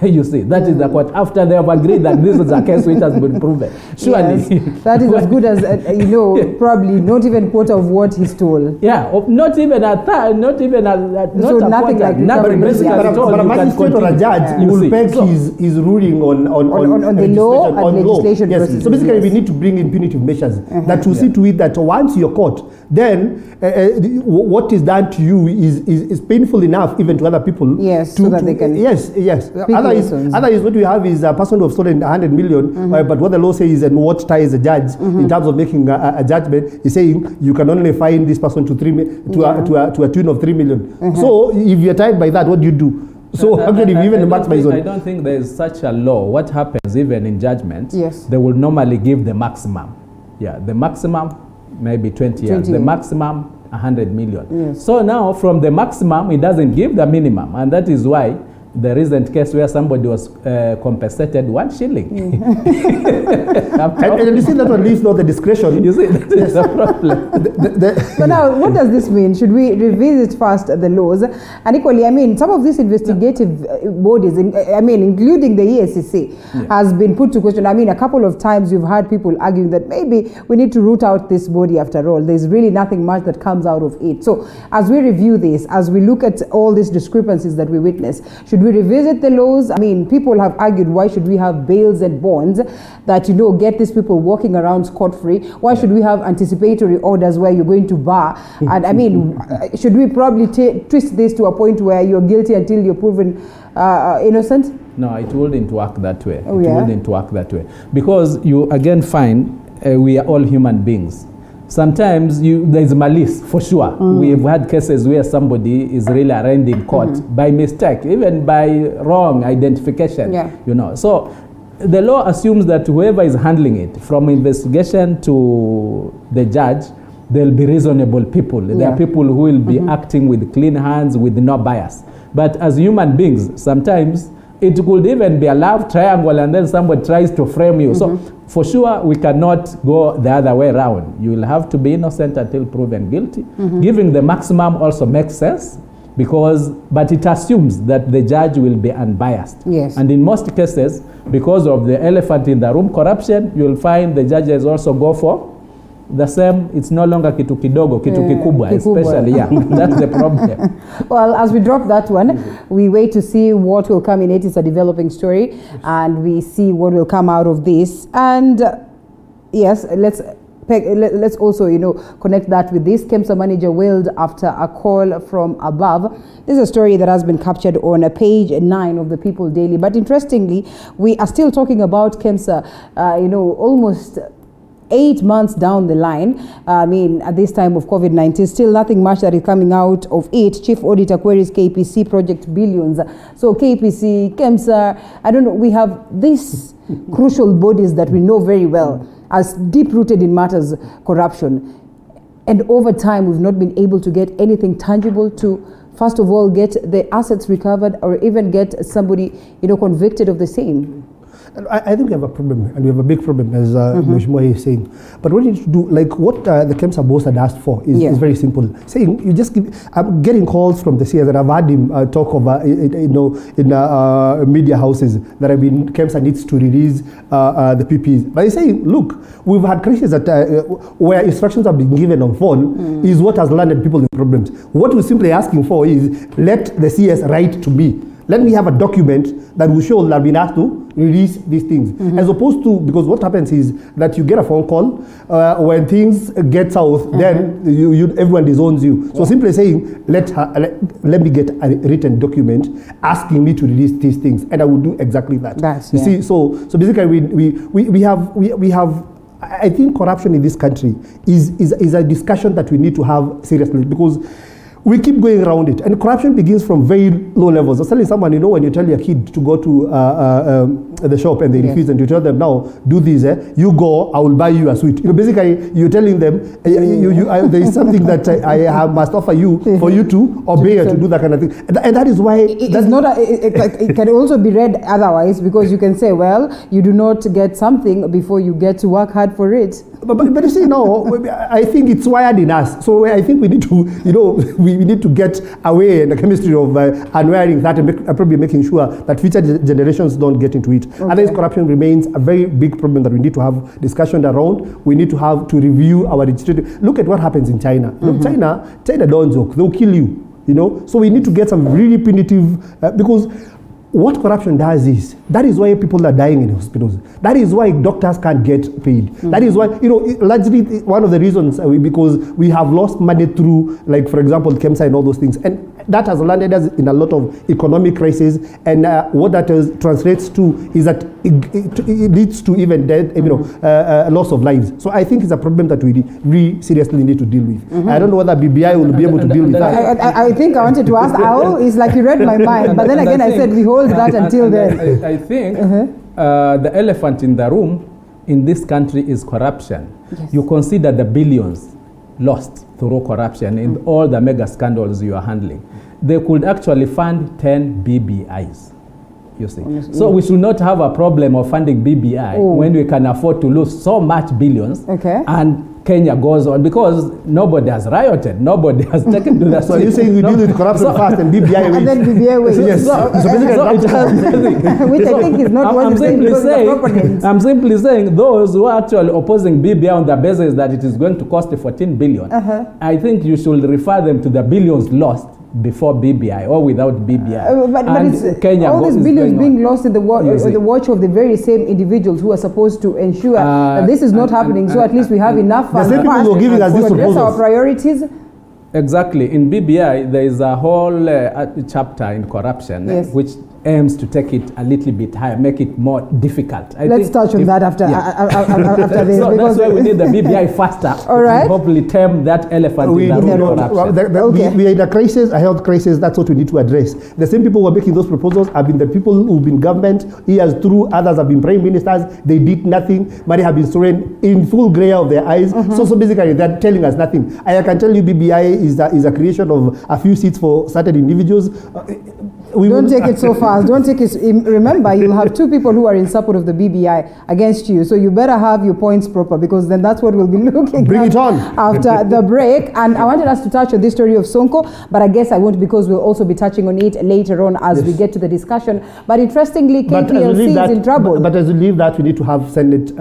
You see, that is the court after they have agreed that this is a case which has been proven. Surely. Yes, that is as good as, you know, probably not even quarter of what he stole. Yeah, not even a third, not even a so nothing like nothing basically at all. But a magistrate or a judge will peg his ruling on the law and legislation process. So basically, we need to bring in punitive measures that will see to it that once you're caught, then what is done to you is painful enough even to other people. Yes, so that they can. Yes. Otherwise, what we have is a person who has stolen 100 million, but what the law says and what ties a judge in terms of making a judgment is saying you can only fine this person to a tune of 3 million. So if you're tied by that, what do you do? So actually, even the maximum is on. I don't think there is such a law. What happens even in judgment? Yes. They will normally give the maximum. Yeah, the maximum maybe 20 years. The maximum 100 million. Yes. So now from the maximum, it doesn't give the minimum, and that is why the recent case where somebody was compensated 1 shilling. And you see that one leaves not the discretion. You see, that is the problem. So now, what does this mean? Should we revisit first the laws? And equally, I mean, some of these investigative bodies, including the EACC, has been put to question. I mean, a couple of times you've heard people arguing that maybe we need to root out this body after all. There's really nothing much that comes out of it. So as we review this, as we look at all these discrepancies that we witness, should we revisit the laws? I mean, people have argued, why should we have bails and bonds that, get these people walking around scot-free? Why should we have anticipatory orders where you're going to bar? And I mean, should we probably twist this to a point where you're guilty until you're proven innocent? No, it wouldn't work that way. Oh, it wouldn't work that way. Because you again find we are all human beings. Sometimes there's malice, for sure. We've had cases where somebody is really arraigned in court by mistake, even by wrong identification. So the law assumes that whoever is handling it, from investigation to the judge, there'll be reasonable people. There are people who will be acting with clean hands, with no bias. But as human beings, sometimes it could even be a love triangle and then somebody tries to frame you. So for sure, we cannot go the other way around. You will have to be innocent until proven guilty. Giving the maximum also makes sense, but it assumes that the judge will be unbiased. Yes. And in most cases, because of the elephant in the room corruption, you'll find the judges also go for the same. It's no longer kitu kidogo, kitu kikubwa, especially. That's the problem. Well, as we drop that one, we wait to see what will come in it. It's a developing story, and we see what will come out of this. And yes, let's also, connect that with this. KEMSA manager wailed after a call from above. This is a story that has been captured on page 9 of the People Daily. But interestingly, we are still talking about KEMSA, almost 8 months down the line. I mean, at this time of COVID-19, still nothing much that is coming out of it. Chief Auditor queries KPC project billions. So KPC, KEMSA, I don't know, we have these crucial bodies that we know very well as deep-rooted in matters corruption. And over time, we've not been able to get anything tangible to, first of all, get the assets recovered or even get somebody, convicted of the same. I think we have a problem, and we have a big problem, as Mheshimiwa is saying. But what you need to do, like what the KEMSA boss had asked for, is very simple. Saying, you just I'm getting calls from the CS, and I've had him talk of, in media houses that KEMSA needs to release the PPEs. But he's saying, look, we've had crises that where instructions have been given on phone is what has landed people in problems. What we're simply asking for is, let the CS write to me. Let me have a document that will show that I've been asked to release these things. As opposed to, because what happens is that you get a phone call, when things get south, then everyone disowns you. So simply saying, let me get a written document asking me to release these things, and I will do exactly that. You see, so basically we have I think corruption in this country is a discussion that we need to have seriously, because we keep going around it, and corruption begins from very low levels. I was telling someone, when you tell your kid to go to the shop and they refuse, and you tell them, now do this, you go, I will buy you a sweet. Basically you're telling them there is something that I must offer you for you to obey and to do that kind of thing, and that is why it can also be read otherwise, because you can say, well, you do not get something before you get to work hard for it. But you see, no, I think it's wired in us. So I think we need to, we need to get away in the chemistry of unwiring that, and probably making sure that future generations don't get into it. Otherwise, corruption remains a very big problem that we need to have discussion around. We need to have to review our legislative. Look at what happens in China. Look, China don't joke. They'll kill you. So we need to get some really punitive, because what corruption does is, that is why people are dying in hospitals. That is why doctors can't get paid. That is why, largely one of the reasons, because we have lost money through, like, for example, KEMSA and all those things. And that has landed us in a lot of economic crisis. And what that translates to is that it leads to even death, loss of lives. So I think it's a problem that we really seriously need to deal with. I don't know whether BBI will be able to deal with that. I think I wanted to ask Al, it's like you read my mind. But then again, I said we hold that until then. I think the elephant in the room in this country is corruption. Yes. You consider the billions lost through corruption in all the mega scandals you are handling. they could actually fund 10 BBIs. You see. So we should not have a problem of funding BBI when we can afford to lose so much billions. And Kenya goes on because nobody has rioted, nobody has taken to the So you're saying we deal with corruption fast and BBI waits? And then BBI waits. Yes. Which I think is not what you're saying. I'm simply saying those who are actually opposing BBI on the basis that it is going to cost 14 billion, I think you should refer them to the billions lost before BBI or without BBI. But it's Kenya all these billions being lost in the watch of the very same individuals who are supposed to ensure that this is not happening. So at least we have enough funds to address our priorities. Exactly. In BBI, there is a whole chapter in corruption which aims to take it a little bit higher, make it more difficult. Let's touch on that after this. So that's why we need the BBI faster. All right. And hopefully tame that elephant in the room of corruption. We are in a crisis, a health crisis. That's what we need to address. The same people who are making those proposals have been the people who've been government years through. Others have been prime ministers. They did nothing. Money have been thrown in full grey of their eyes. So basically, they're telling us nothing. I can tell you, BBI is a creation of a few seats for certain individuals. Don't take it so fast. Don't take it. Remember, you'll have two people who are in support of the BBI against you. So you better have your points proper, because then that's what we'll be looking Bring at it on. after the break. And I wanted us to touch on this story of Sonko, but I guess I won't, because we'll also be touching on it later on as we get to the discussion. But interestingly, KPLC is in trouble. But as we leave that, we need to have Senate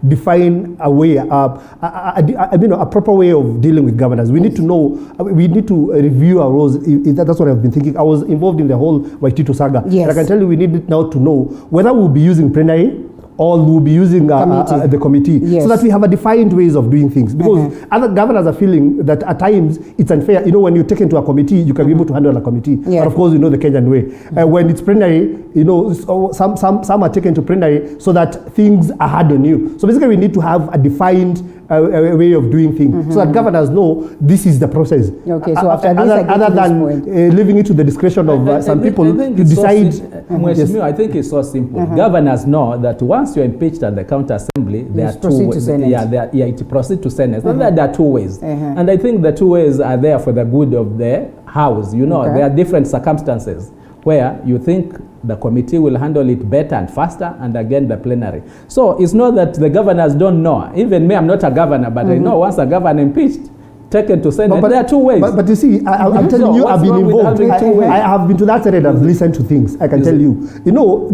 define a way, a proper way of dealing with governors. We need to know, we need to review our roles. That's what I've been thinking. I was involved in the whole Waititu saga. Yes. And I can tell you, we need now to know whether we'll be using plenary or we'll be using the committee, so that we have a defined ways of doing things. Because other governors are feeling that at times it's unfair. You know, when you're taken to a committee, you can be able to handle a committee. But of course, you know the Kenyan way. When it's plenary, you know, some are taken to plenary so that things are hard on you. So basically, we need to have a defined a way of doing things, so that governors know this is the process. Okay, so after this, other than leaving it to the discretion of some people to decide. I think it's so simple. Governors know that once you're impeached at the county assembly, there are two ways. It proceeds to Senate. There are two ways, and I think the two ways are there for the good of the house. You know, there are different circumstances where you think the committee will handle it better and faster, and again the plenary. So it's not that the governors don't know. Even me, I'm not a governor, but I know once a governor impeached, taken to Senate, there are two ways. But you see, I'm telling you, I've been involved. I have been to that Senate, I've listened to things. I can tell you. You know,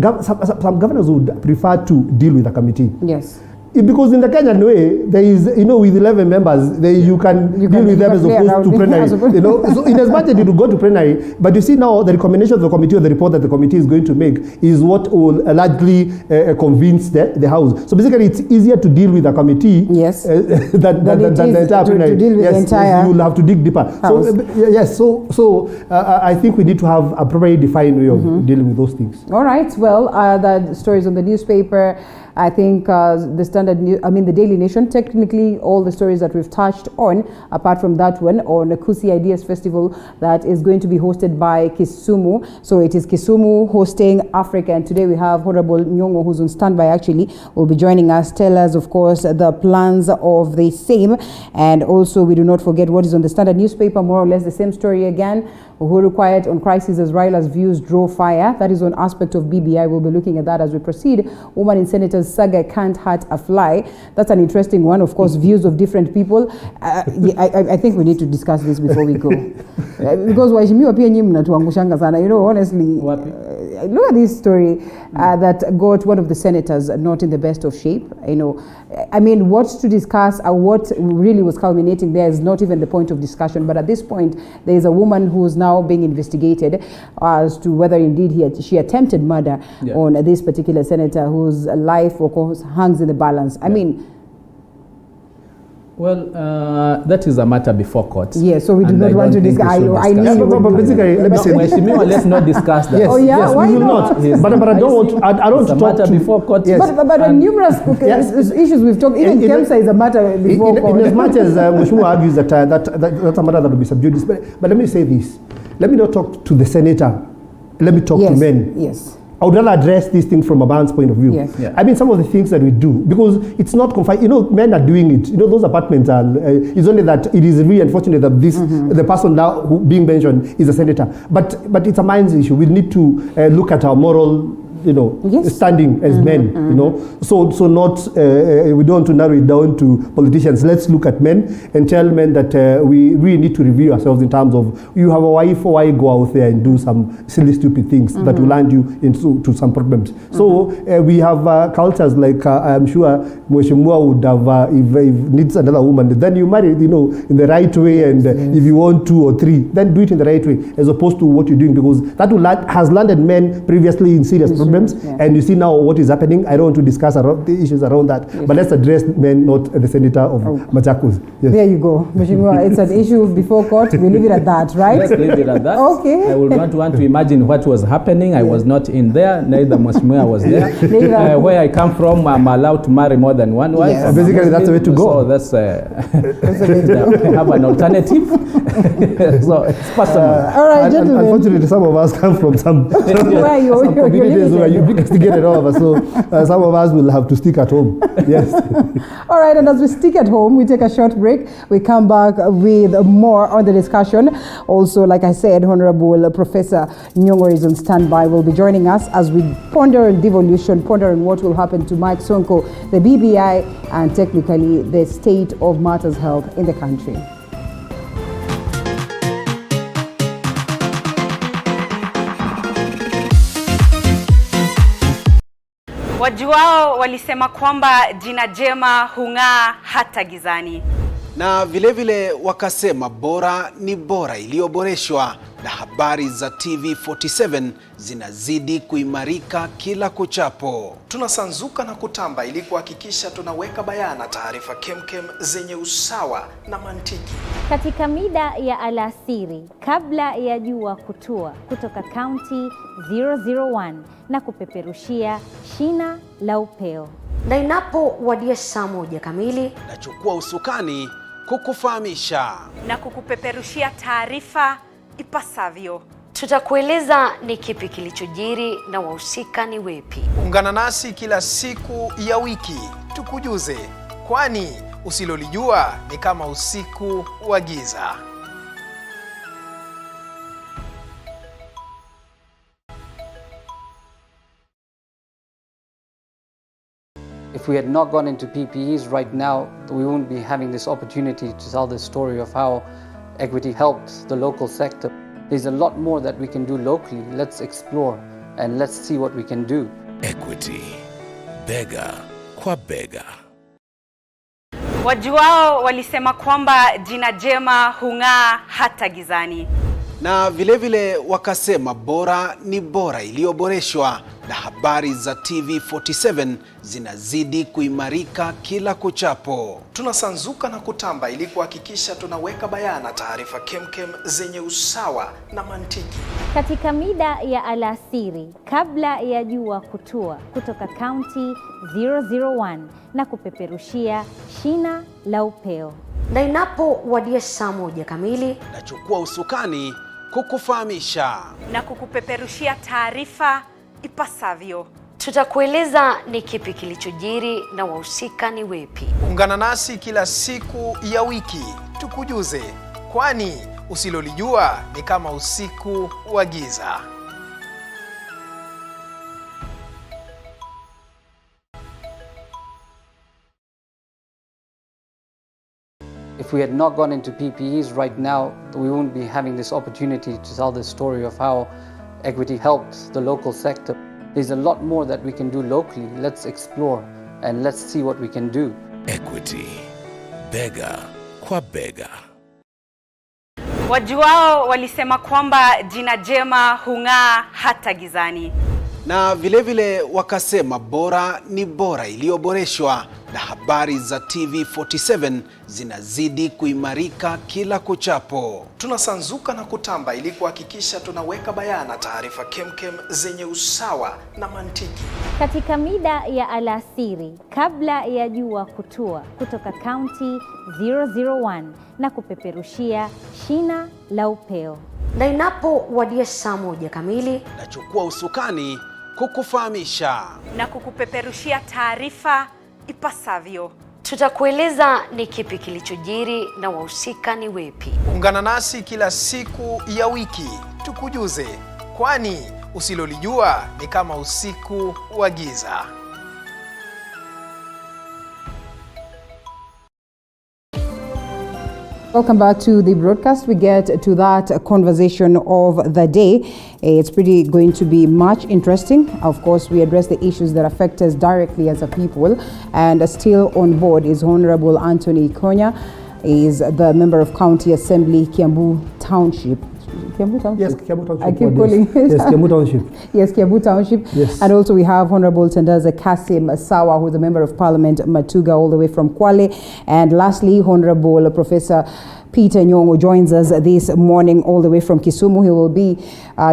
some governors would prefer to deal with a committee. Yes. Because in the Kenyan way, there is, you know, with 11 members, you can deal with them as opposed to plenary. You know, so in as much as it will go to plenary, but you see now the recommendation of the committee or the report that the committee is going to make is what will largely convince the House. So basically, it's easier to deal with a committee than the entire plenary. To deal with the entire. You will have to dig deeper. House. So I think we need to have a properly defined way of dealing with those things. All right. Well, the stories on the newspaper. I think the Daily Nation, technically all the stories that we've touched on, apart from that one, on the Kusi Ideas Festival that is going to be hosted by Kisumu. So it is Kisumu hosting Africa, and today we have Honorable Nyong'o, who's on standby actually, will be joining us, tell us, of course, the plans of the same. And also we do not forget what is on the Standard newspaper, more or less the same story again. Uhuru quiet on crisis as Raila's views draw fire. That is one aspect of BBI. We'll be looking at that as we proceed. Woman in Senator's saga can't hurt a fly. That's an interesting one. Of course, views of different people. I think we need to discuss this before we go. Because waheshimiwa pia nyinyi mnatuangushanga sana. You know, honestly, look at this story that got one of the senators not in the best of shape. You know, I mean, what to discuss or what really was culminating there is not even the point of discussion. But at this point, there is a woman who is now being investigated as to whether indeed she attempted murder on this particular senator whose life, of course, hangs in the balance. I mean, well, that is a matter before court. Yes, so we do not want to discuss. Let's not discuss that. Yes, yes, why not? Yes. But I don't want. I don't want to talk to before court. Yes. But on numerous issues we've talked. Even KEMSA is a matter before court. In as much as Mheshimiwa argues that that's a matter that will be subdued. But let me say this. Let me not talk to the senator. Let me talk to men. Yes. I would rather address these things from a man's point of view. Yes. Yeah. I mean, some of the things that we do, because it's not confined. You know, men are doing it. You know, those apartments are. It's only that it is really unfortunate that this the person now who being mentioned is a senator. But it's a man's issue. We need to look at our moral, you know, standing as men, you know. So not we don't want to narrow it down to politicians. Let's look at men and tell men that we really need to review ourselves in terms of, you have a wife, why go out there and do some silly stupid things that will land you into some problems. So we have cultures like I'm sure Mheshimiwa would have if needs another woman, then you marry, you know, in the right way, and if you want 2 or 3, then do it in the right way, as opposed to what you're doing, because that has landed men previously in serious problems. And you see now what is happening. I don't want to discuss around the issues around that, but let's address men, not the senator of Machakos. Yes. There you go, Mheshimiwa. It's an issue before court. We leave it at that, right? Let's leave it at that. Okay. I would not want to imagine what was happening. I was not in there. Neither Mheshimiwa was there. Where I come from, I'm allowed to marry more than one wife. Yes. Basically, that's the way to go. So that's we have an alternative. So it's personal. All right, gentlemen. Unfortunately, some of us come from some communities where you instigated all of us. So some of us will have to stick at home. Yes. All right, and as we stick at home, we take a short break. We come back with more on the discussion. Also, like I said, Honorable Professor Nyong'o is on standby. Will be joining us as we ponder on devolution, ponder on what will happen to Mike Sonko, the BBI, and technically the state of matters health in the country. Wajuao walisema kwamba jina jema hung'aa hata gizani. Na vilevile wakasema bora ni bora iliyoboreshwa, na habari za TV47 zinazidi kuimarika kila kuchapo. Tunasanzuka na kutamba ili kuhakikisha tunaweka bayana taarifa kemkem zenye usawa na mantiki. Katika mida ya alasiri kabla ya jua kutua, kutoka kaunti 001 na kupeperushia shina la upeo. Na inapowadia saa 1 kamili, nachukua usukani kukufahamisha na kukupeperushia taarifa ipasavyo. Tutakueleza ni kipi kilichojiri na wahusika ni wepi. Ungana nasi kila siku ya wiki tukujuze, kwani usilolijua ni kama usiku wa giza. If we had not gone into PPEs right now, we wouldn't be having this opportunity to tell the story of how equity helped the local sector. There's a lot more that we can do locally. Let's explore and let's see what we can do. Equity, bega kwa bega. Wajuao walisema kwamba jina jema hung'aa hata gizani. Na vilevile wakasema bora ni bora iliyoboreshwa, na habari za TV47 zinazidi kuimarika kila kuchapo. Tunasanzuka na kutamba ili kuhakikisha tunaweka bayana taarifa kemkem zenye usawa na mantiki. Katika mida ya alasiri kabla ya jua kutua, kutoka kaunti 001 na kupeperushia shina la upeo. Na inapowadia saa 1 kamili, nachukua usukani kukufahamisha na kukupeperushia taarifa ipasavyo. Tutakueleza ni kipi kilichojiri na wahusika ni wepi. Ungana nasi kila siku ya wiki tukujuze, kwani usilolijua ni kama usiku wa giza. If we had not gone into PPEs right now, we wouldn't be having this opportunity to tell the story of how equity helped the local sector. There's a lot more that we can do locally. Let's explore and let's see what we can do. Equity, bega kwa bega. Wajuao walisema kwamba jina jema hung'aa hata gizani. Na vilevile wakasema bora ni bora iliyoboreshwa, na habari za TV47 zinazidi kuimarika kila kuchapo. Tunasanzuka na kutamba ili kuhakikisha tunaweka bayana taarifa kemkem zenye usawa na mantiki. Katika mida ya alasiri kabla ya jua kutua, kutoka kaunti 001 na kupeperushia shina la upeo. Na inapowadia saa 1 kamili, nachukua usukani kukufahamisha na kukupeperushia taarifa ipasavyo. Tutakueleza ni kipi kilichojiri na wahusika ni wepi. Ungana nasi kila siku ya wiki tukujuze, kwani usilolijua ni kama usiku wa giza. Welcome back to the broadcast. We get to that conversation of the day. It's pretty going to be much interesting. Of course, we address the issues that affect us directly as a people. And still on board is Honorable Anthony Konya. He is the member of County Assembly, Kiambu Township. Kiambu Township? Yes, Kiambu Township. I keep calling it. Yes, Kiambu Township. Yes, Kiambu Township. Yes. And also we have Honorable Tandaza Kasim Sawa, who is a member of Parliament, Matuga, all the way from Kwale. And lastly, Honorable Professor Peter Nyong'o joins us this morning all the way from Kisumu. He will be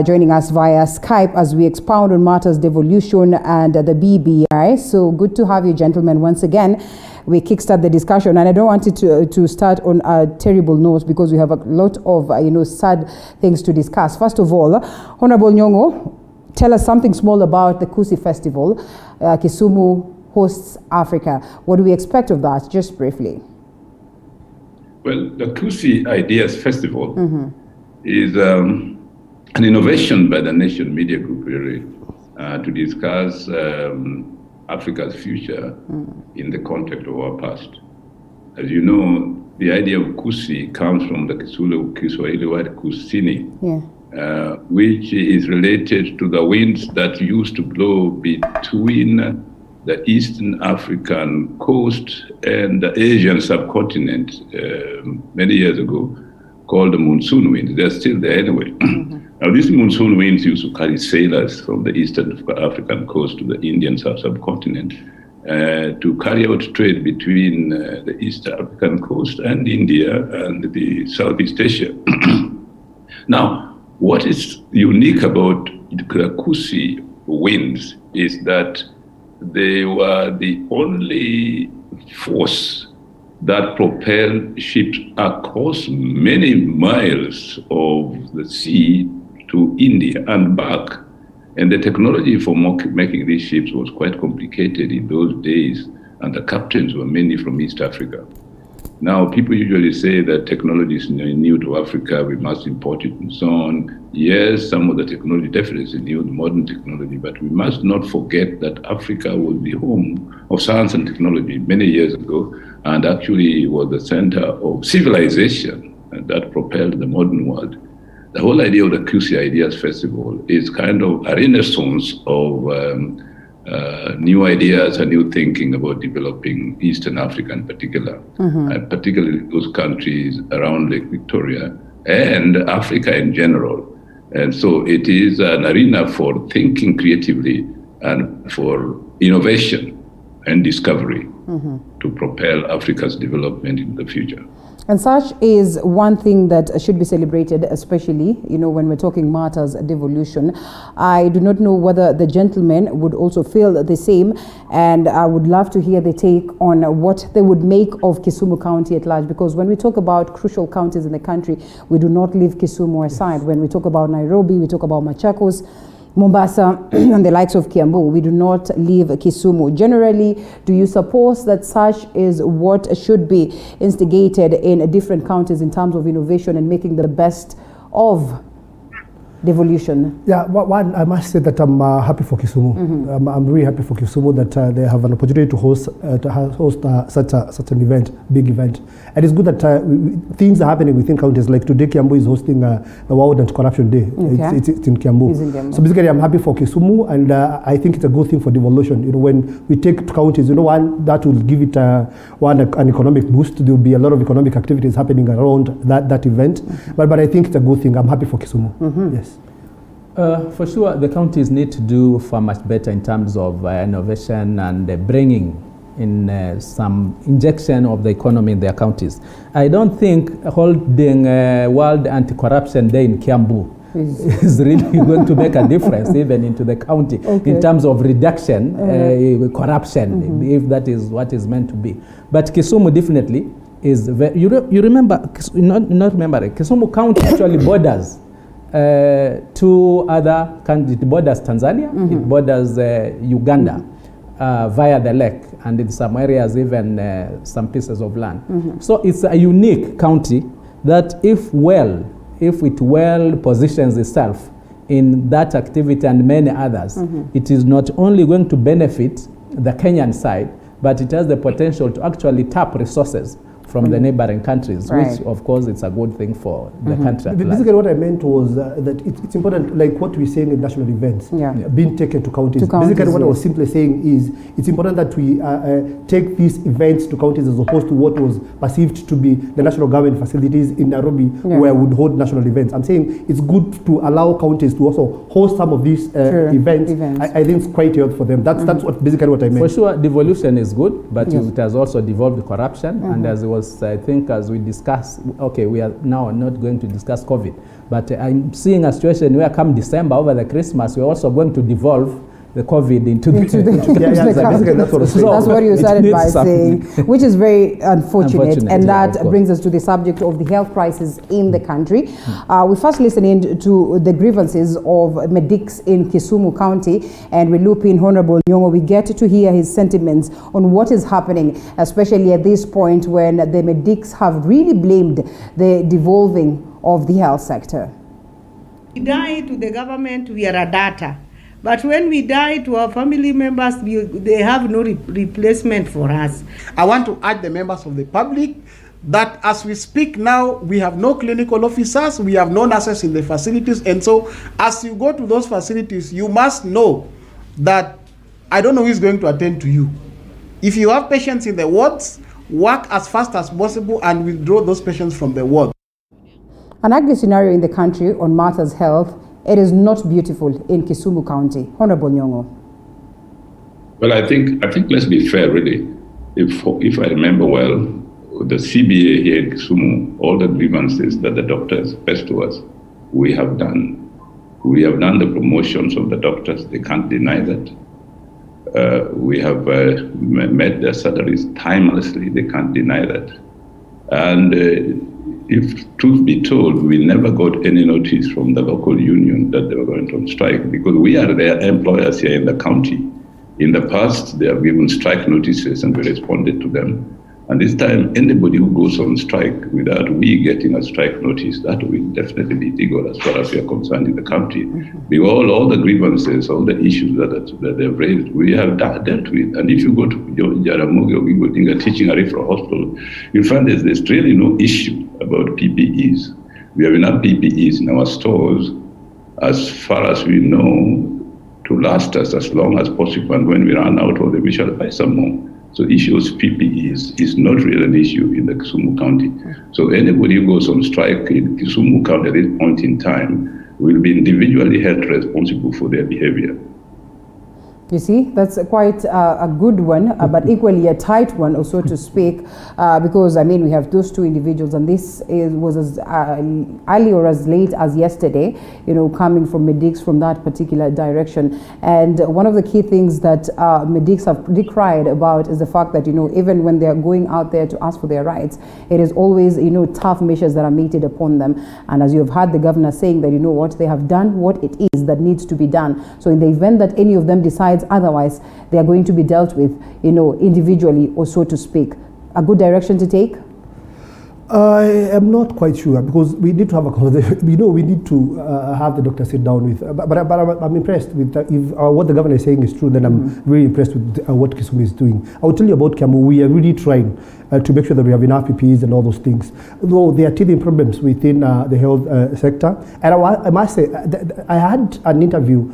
joining us via Skype as we expound on matters devolution and the BBI. So good to have you, gentlemen, once again. We kickstart the discussion, and I don't want it to start on a terrible note because we have a lot of sad things to discuss. First of all, Honorable Nyong'o, tell us something small about the Kusi Festival. Kisumu hosts Africa. What do we expect of that? Just briefly. Well, the Kusi Ideas Festival is an innovation by the Nation Media Group, really, to discuss Africa's future in the context of our past. As you know, the idea of Kusi comes from the Kiswahili word kusini, which is related to the winds that used to blow between the Eastern African coast and the Asian subcontinent many years ago, called the monsoon winds. They're still there anyway. Now, these monsoon winds used to carry sailors from the Eastern African coast to the Indian subcontinent to carry out trade between the East African coast and India and the Southeast Asia. Now, what is unique about the Kusi winds is that they were the only force that propelled ships across many miles of the sea to India and back. And the technology for making these ships was quite complicated in those days, and the captains were mainly from East Africa. Now, people usually say that technology is new to Africa, we must import it and so on. Yes, some of the technology definitely is new, the modern technology, but we must not forget that Africa was the home of science and technology many years ago, and actually was the center of civilization that propelled the modern world. The whole idea of the Kusi Ideas Festival is kind of a renaissance of new ideas and new thinking about developing Eastern Africa in particular, particularly those countries around Lake Victoria and Africa in general. And so it is an arena for thinking creatively and for innovation and discovery to propel Africa's development in the future. And such is one thing that should be celebrated, especially, when we're talking matters devolution. I do not know whether the gentlemen would also feel the same, and I would love to hear the take on what they would make of Kisumu County at large, because when we talk about crucial counties in the country, we do not leave Kisumu aside. When we talk about Nairobi, we talk about Machakos, Mombasa, and the likes of Kiambu, we do not leave Kisumu. Generally, do you suppose that such is what should be instigated in different counties in terms of innovation and making the best of devolution? Yeah, one, I must say that I'm happy for Kisumu. I'm really happy for Kisumu that they have an opportunity to host such an event, big event. And it's good that things are happening within counties. Like today, Kiambu is hosting the World Anti-Corruption Day. Okay. It's in Kiambu. It's in Kiambu. So basically, I'm happy for Kisumu, and I think it's a good thing for devolution. When we take counties, one that will give it an economic boost. There will be a lot of economic activities happening around that event. But I think it's a good thing. I'm happy for Kisumu. Yes. For sure, the counties need to do far much better in terms of innovation and bringing in some injection of the economy in their counties. I don't think holding World Anti-Corruption Day in Kiambu is really going to make a difference even into the county in terms of reduction corruption, if that is what is meant to be. But Kisumu definitely is, you remember, not remember, Kisumu County actually borders two other countries. It borders Tanzania, it borders Uganda via the lake, and in some areas even some pieces of land. So it's a unique county that if it well positions itself in that activity and many others, it is not only going to benefit the Kenyan side, but it has the potential to actually tap resources from the neighboring countries, which of course it's a good thing for the country. Basically what I meant was that it's important, like what we're saying in national events, being taken to counties. Basically what I was simply saying is it's important that we take these events to counties as opposed to what was perceived to be the national government facilities in Nairobi where we would hold national events. I'm saying it's good to allow counties to also host some of these events. I think it's quite helpful for them. That's what basically what I meant. For sure, devolution is good, but it has also devolved corruption, and as it was, I think, as we discussed, okay, we are now not going to discuss COVID, but I'm seeing a situation where come December over the Christmas, we're also going to devolve the COVID into the that's what you started by saying, which is very unfortunate. And that brings us to the subject of the health crisis in the country. We first listened in to the grievances of medics in Kisumu County, and we loop in Honorable Nyong'o. We get to hear his sentiments on what is happening, especially at this point when the medics have really blamed the devolving of the health sector. We die to the government, we are a data. But when we die to our family members, they have no replacement for us. I want to urge the members of the public that as we speak now, we have no clinical officers, we have no nurses in the facilities. And so as you go to those facilities, you must know that I don't know who is going to attend to you. If you have patients in the wards, work as fast as possible and withdraw those patients from the ward. An ugly scenario in the country on matters health. It is not beautiful in Kisumu County. Honorable Nyong'o. Well, I think let's be fair, really. If I remember well, the CBA here in Kisumu, all the grievances that the doctors expressed to us, we have done. We have done the promotions of the doctors. They can't deny that. We have met their salaries timelessly. They can't deny that. And if truth be told, we never got any notice from the local union that they were going on strike, because we are their employers here in the county. In the past, they have given strike notices and we responded to them. And this time, anybody who goes on strike without we getting a strike notice, that will definitely be illegal as far as we are concerned in the country. Because all the grievances, all the issues that they've raised, we have dealt with. And if you go to Jaramogi or Odinga Teaching and Referral Hospital, you'll find there's really no issue about PPEs. We have enough PPEs in our stores, as far as we know, to last us as long as possible. And when we run out of them, we shall buy some more. So the issue of PPEs is not really an issue in the Kisumu County. So anybody who goes on strike in Kisumu County at this point in time will be individually held responsible for their behavior. You see, that's quite a good one, but equally a tight one, or so to speak, because, I mean, we have those two individuals, and this was as early or as late as yesterday, you know, coming from medics from that particular direction. And one of the key things that medics have decried about is the fact that, you know, even when they're going out there to ask for their rights, it is always, you know, tough measures that are meted upon them. And as you have heard the governor saying that, you know what, they have done what it is that needs to be done. So in the event that any of them decides otherwise, they are going to be dealt with, you know, individually, or so to speak. A good direction to take? I am not quite sure, because we need to have a conversation. We know we need to have the doctor sit down with. But I'm impressed with if what the governor is saying is true. Then I'm really impressed with what Kisumu is doing. I will tell you about Kiambu. We are really trying to make sure that we have enough PPEs and all those things. Though there are teething problems within the health sector. And I must say, I had an interview.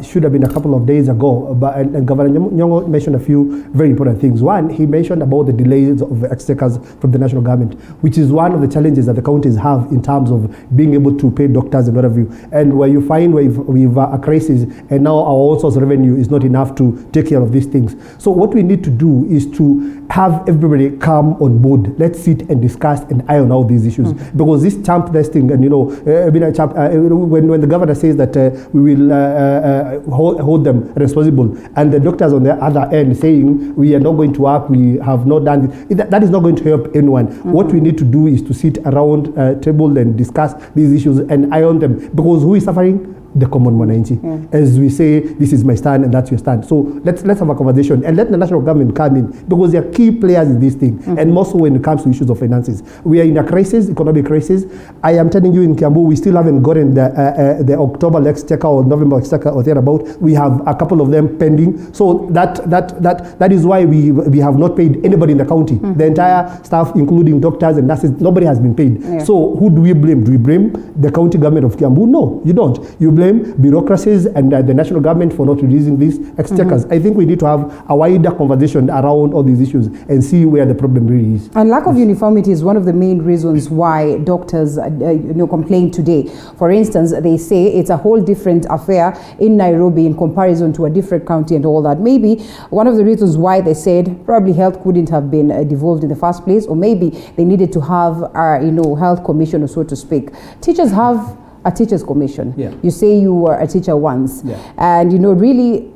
Should have been a couple of days ago. And Governor Nyong'o mentioned a few very important things. One, he mentioned about the delays of exchequers from the national government, which is one of the challenges that the counties have in terms of being able to pay doctors and what have you. And where you find we've a crisis, and now our all source revenue is not enough to take care of these things. So what we need to do is to have everybody come on board. Let's sit and discuss and iron out these issues. Because this champ testing, and you know, when the governor says that we will hold them responsible, and the doctors on the other end saying we are not going to work, we have not done it, that is not going to help anyone. What we we need to do is to sit around a table and discuss these issues and iron them. Because who is suffering? The common mwananchi. As we say, this is my stand and that's your stand. So let's have a conversation and let the national government come in, because they are key players in this thing, and more so when it comes to issues of finances. We are in a crisis, economic crisis. I am telling you, in Kiambu, we still haven't gotten the October exchequer or November exchequer or thereabout. We have a couple of them pending. So that is why we have not paid anybody in the county. The entire staff, including doctors and nurses, nobody has been paid. So who do we blame? Do we blame the county government of Kiambu? No, you don't. You blame bureaucracies and the national government for not releasing these exchequers. I think we need to have a wider conversation around all these issues and see where the problem really is. And lack of uniformity is one of the main reasons why doctors complain today. For instance, they say it's a whole different affair in Nairobi in comparison to a different county and all that. Maybe one of the reasons why they said probably health couldn't have been devolved in the first place, or maybe they needed to have a health commission, or so to speak. Teachers have a teachers commission. You say you were a teacher once, and really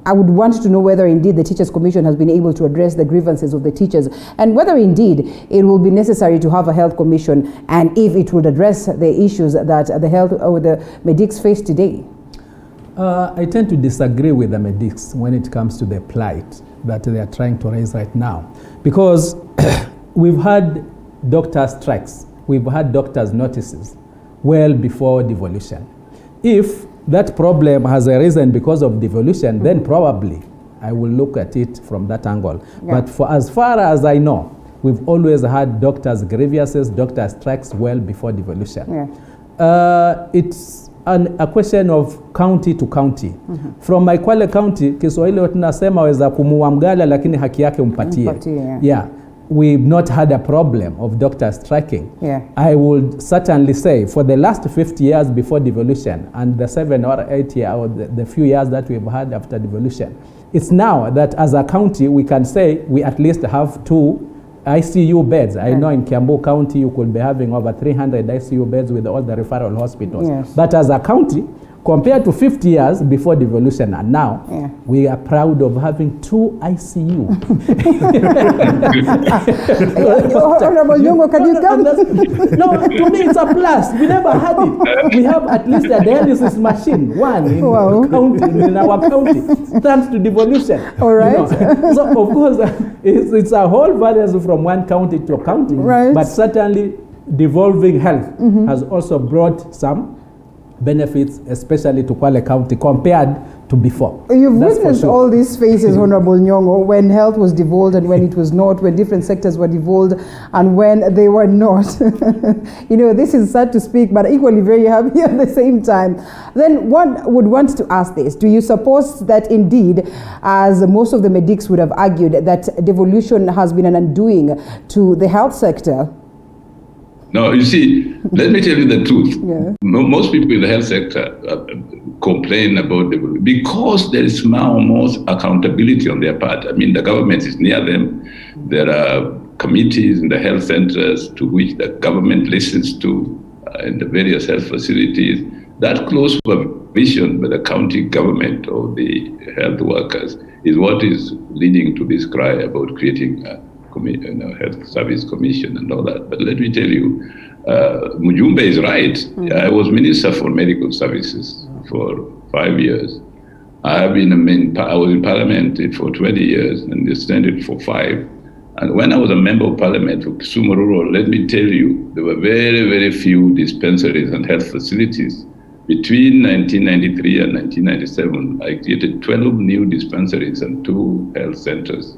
I would want to know whether indeed the Teachers Commission has been able to address the grievances of the teachers, and whether indeed it will be necessary to have a health commission, and if it would address the issues that the health or the medics face today. I tend to disagree with the medics when it comes to the plight that they are trying to raise right now, because we've had doctor strikes, we've had doctors' notices well before devolution. If that problem has arisen because of devolution, then probably I will look at it from that angle. But for as far as I know, we've always had doctors' grievances, doctor strikes well before devolution. It's a question of county to county. From my Kwale County, Kiswahili tunasema weza kumuua mgala lakini haki yake umpatie. We've not had a problem of doctors striking. I would certainly say for the last 50 years before devolution and the 7 or 8 years or the few years that we've had after devolution, it's now that as a county we can say we at least have 2 ICU beds. I know in Kiambu County you could be having over 300 ICU beds with all the referral hospitals. But as a county, compared to 50 years before devolution and now, we are proud of having 2 ICU. Honorable Nyong'o, can you come? No, to me it's a plus. We never had it. We have at least a dialysis machine, one in our county, thanks to devolution. All right. So of course, it's a whole variance from one county to a county. But certainly devolving health has also brought some benefits, especially to Kwale County compared to before. You've witnessed all these phases, Honorable Nyong'o, when health was devolved and when it was not, when different sectors were devolved and when they were not. This is sad to speak, but equally very happy at the same time. Then one would want to ask this: do you suppose that indeed, as most of the medics would have argued, that devolution has been an undoing to the health sector? No, you see, let me tell you the truth. Most people in the health sector complain about because there is now more accountability on their part. I mean, the government is near them. There are committees in the health centers to which the government listens to in the various health facilities. That close supervision by the county government or the health workers is what is leading to this cry about creating health service commission and all that. But let me tell you, Mujumbe is right. I was Minister for Medical Services for 5 years. I was in Parliament for 20 years and extended for 5. And when I was a member of Parliament for Kisumu Rural, let me tell you, there were very, very few dispensaries and health facilities. Between 1993 and 1997, I created 12 new dispensaries and 2 health centers.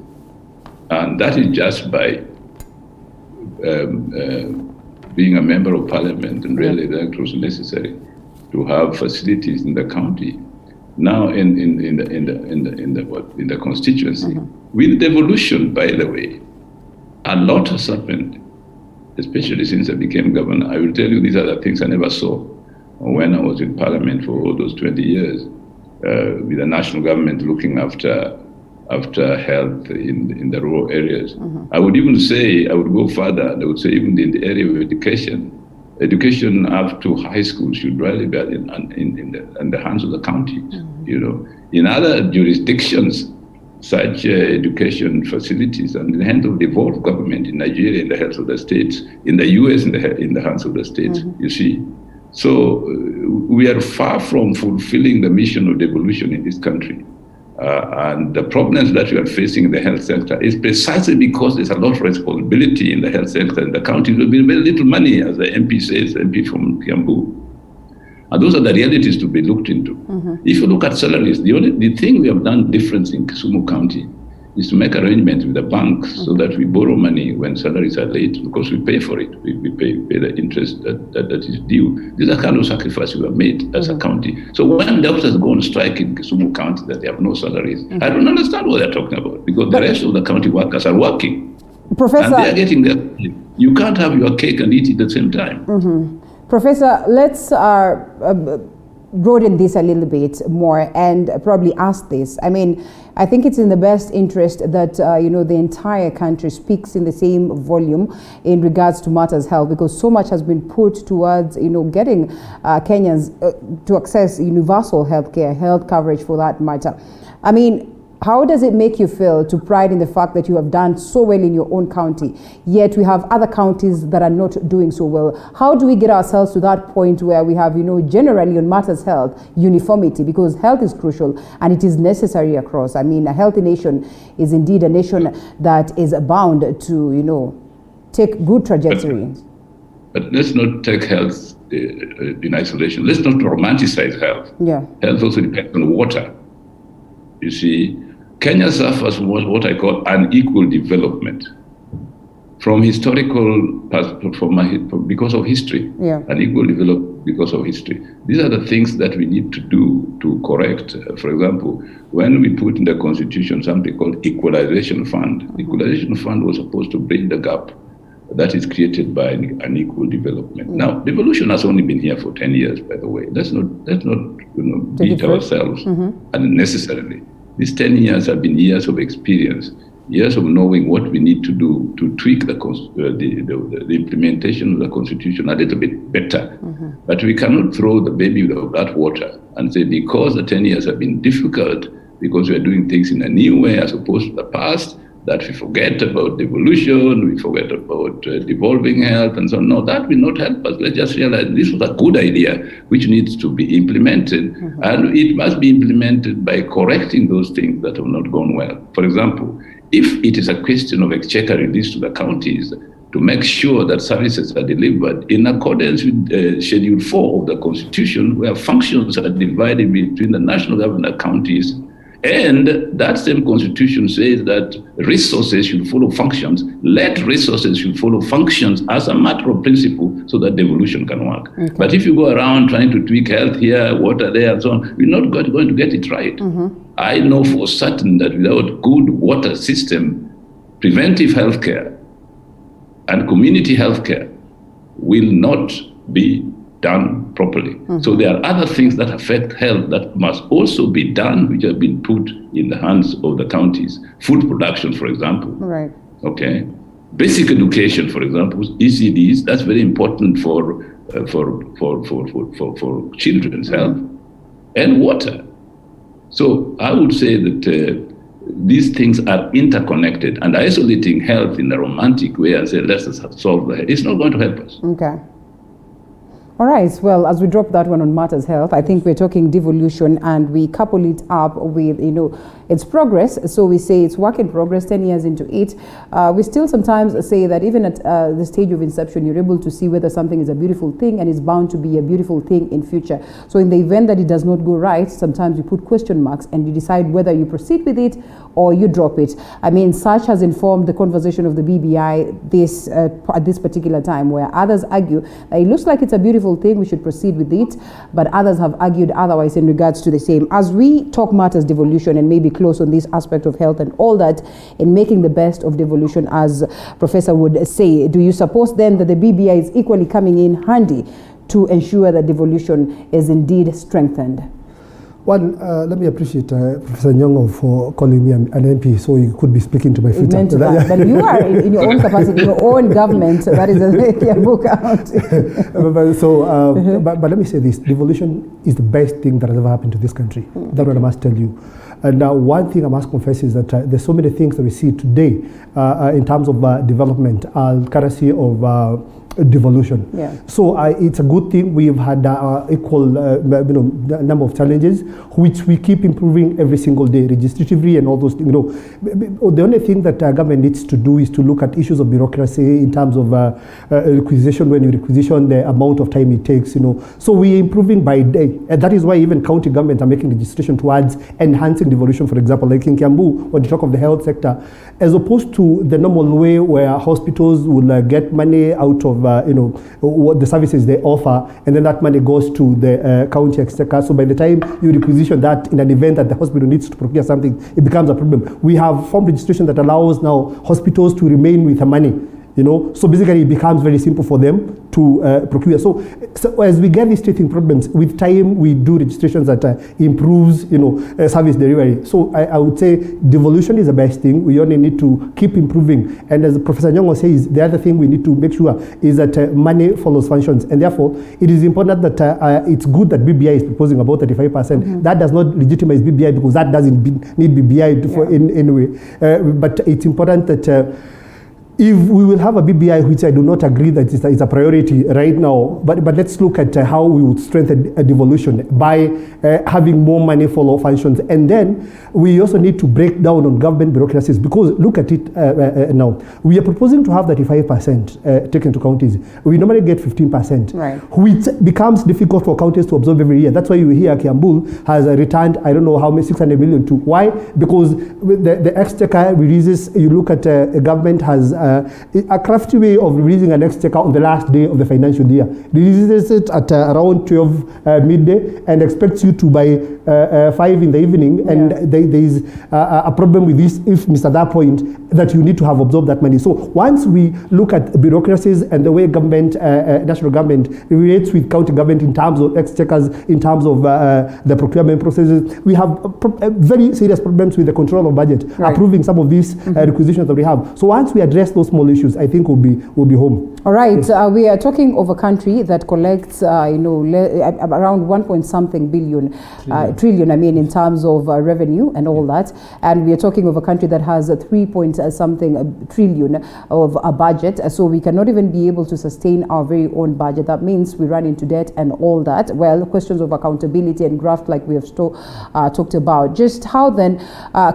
And that is just by being a member of Parliament, and really that was necessary to have facilities in the county. Now in the constituency, with devolution, by the way, a lot has happened, especially since I became governor. I will tell you, these are the things I never saw when I was in Parliament for all those 20 years, with the national government looking after health in the rural areas. I would even say, I would go further, I would say even in the area of education up to high school should really be in the hands of the counties. In other jurisdictions, such education facilities and in the hands of the devolved government in Nigeria, in the hands of the states, in the US, in the hands of the states, you see. So we are far from fulfilling the mission of devolution in this country. And the problems that we are facing in the health sector is precisely because there's a lot of responsibility in the health sector, and the counties will be very little money, as the MP says, MP from Kiambu. And those are the realities to be looked into. If you look at salaries, the thing we have done different in Kisumu County is to make arrangements with the banks so that we borrow money when salaries are late, because we pay for it. We pay the interest that is due. These are kind of sacrifices we have made as a county. So when doctors go on strike in Kisumu County that they have no salaries, I don't understand what they're talking about, because the rest of the county workers are working. Professor, and they are getting their. You can't have your cake and eat it at the same time. Professor, let's broaden this a little bit more and probably ask this. I mean, I think it's in the best interest that the entire country speaks in the same volume in regards to matters health, because so much has been put towards getting Kenyans to access universal healthcare, health coverage for that matter. I mean, how does it make you feel to pride in the fact that you have done so well in your own county, yet we have other counties that are not doing so well? How do we get ourselves to that point where we have, generally on matters health, uniformity, because health is crucial and it is necessary across. I mean, a healthy nation is indeed a nation that is bound to, take good trajectory. But let's not take health in isolation. Let's not romanticize health. Yeah. Health also depends on water. You see, Kenya suffers from what I call unequal development from because of history. Yeah. Unequal development because of history. These are the things that we need to do to correct. For example, when we put in the constitution something called equalization fund, the equalization fund was supposed to bridge the gap that is created by unequal development. Now, devolution has only been here for 10 years, by the way. Let's not beat ourselves unnecessarily. These 10 years have been years of experience, years of knowing what we need to do to tweak the implementation of the constitution a little bit better. But we cannot throw the baby with that water and say, because the 10 years have been difficult, because we are doing things in a new way as opposed to the past, that we forget about devolution, we forget about devolving health and so on. No, that will not help us. Let's just realize this was a good idea which needs to be implemented, and it must be implemented by correcting those things that have not gone well. For example, if it is a question of exchequer release to the counties to make sure that services are delivered in accordance with Schedule 4 of the Constitution, where functions are divided between the national government and counties, and that same constitution says that resources should follow functions. Let resources should follow functions as a matter of principle so that devolution can work. But if you go around trying to tweak health here, water there, and so on, we're not going to get it right. I know for certain that without good water system, preventive healthcare and community healthcare will not be done properly. So there are other things that affect health that must also be done, which have been put in the hands of the counties. Food production, for example. Right. Okay. Basic education, for example, ECDs. That's very important for children's health, and water. So I would say that these things are interconnected, and isolating health in a romantic way and say let's solve that, it's not going to help us. Okay. All right, well, as we drop that one on matters health, I think we're talking devolution and we couple it up with, its progress. So we say it's work in progress, 10 years into it. We still sometimes say that even at the stage of inception, you're able to see whether something is a beautiful thing and is bound to be a beautiful thing in future. So in the event that it does not go right, sometimes you put question marks and you decide whether you proceed with it or you drop it. I mean, such has informed the conversation of the BBI at this particular time, where others argue that it looks like it's a beautiful thing, we should proceed with it, but others have argued otherwise in regards to the same. As we talk matters devolution and maybe close on this aspect of health and all that, in making the best of devolution, as Professor would say, do you suppose then that the BBI is equally coming in handy to ensure that devolution is indeed strengthened? One, let me appreciate Professor Nyong'o for calling me an MP, so he could be speaking to my future. But you are in your own capacity, your own government, that is a Kiambu County. But let me say this, devolution is the best thing that has ever happened to this country. That's what I must tell you. And one thing I must confess is that there's so many things that we see today in terms of development, courtesy of devolution. Yeah. So it's a good thing. We've had equal number of challenges, which we keep improving every single day, legislatively and all those things. The only thing that government needs to do is to look at issues of bureaucracy in terms of requisition. When you requisition, the amount of time it takes. So we're improving by day, and that is why even county governments are making legislation towards enhancing devolution. For example, like in Kiambu, when you talk of the health sector, as opposed to the normal way where hospitals would get money out of what the services they offer, and then that money goes to the county exchequer. So by the time you requisition that in an event that the hospital needs to procure something, it becomes a problem. We have formed legislation that allows now hospitals to remain with the money. So basically it becomes very simple for them to procure. So as we get these teething problems, with time we do registrations that improves, service delivery. So I would say devolution is the best thing. We only need to keep improving. And as Professor Nyong'o says, the other thing we need to make sure is that money follows functions. And therefore, it is important that it's good that BBI is proposing about 35%. Mm-hmm. That does not legitimize BBI because that doesn't need BBI for in any way. But it's important that if we will have a BBI, which I do not agree that it's a priority right now, but let's look at how we would strengthen devolution by having more money follow functions. And then we also need to break down on government bureaucracies, because look at it now. We are proposing to have 35% taken to counties. We normally get 15%, right, which becomes difficult for counties to absorb every year. That's why you hear Kiambu has returned, I don't know how many, 600 million to. Why? Because the exchequer releases, you look at a government has a crafty way of releasing an exchequer on the last day of the financial year. Releases it at around 12 midday and expects you to by 5 in the evening, and there is a problem with this if it's at that point that you need to have absorbed that money. So once we look at bureaucracies and the way government, national government relates with county government in terms of exchequers, in terms of the procurement processes, we have very serious problems with the control of budget, approving some of these requisitions that we have. So once we address those small issues, I think we'll be home. All right, yes. We are talking of a country that collects, around 1.something billion, trillion, in terms of revenue and all that. And we are talking of a country that has a 3.something trillion of a budget. So we cannot even be able to sustain our very own budget. That means we run into debt and all that. Well, questions of accountability and graft, like we have talked about. Just how then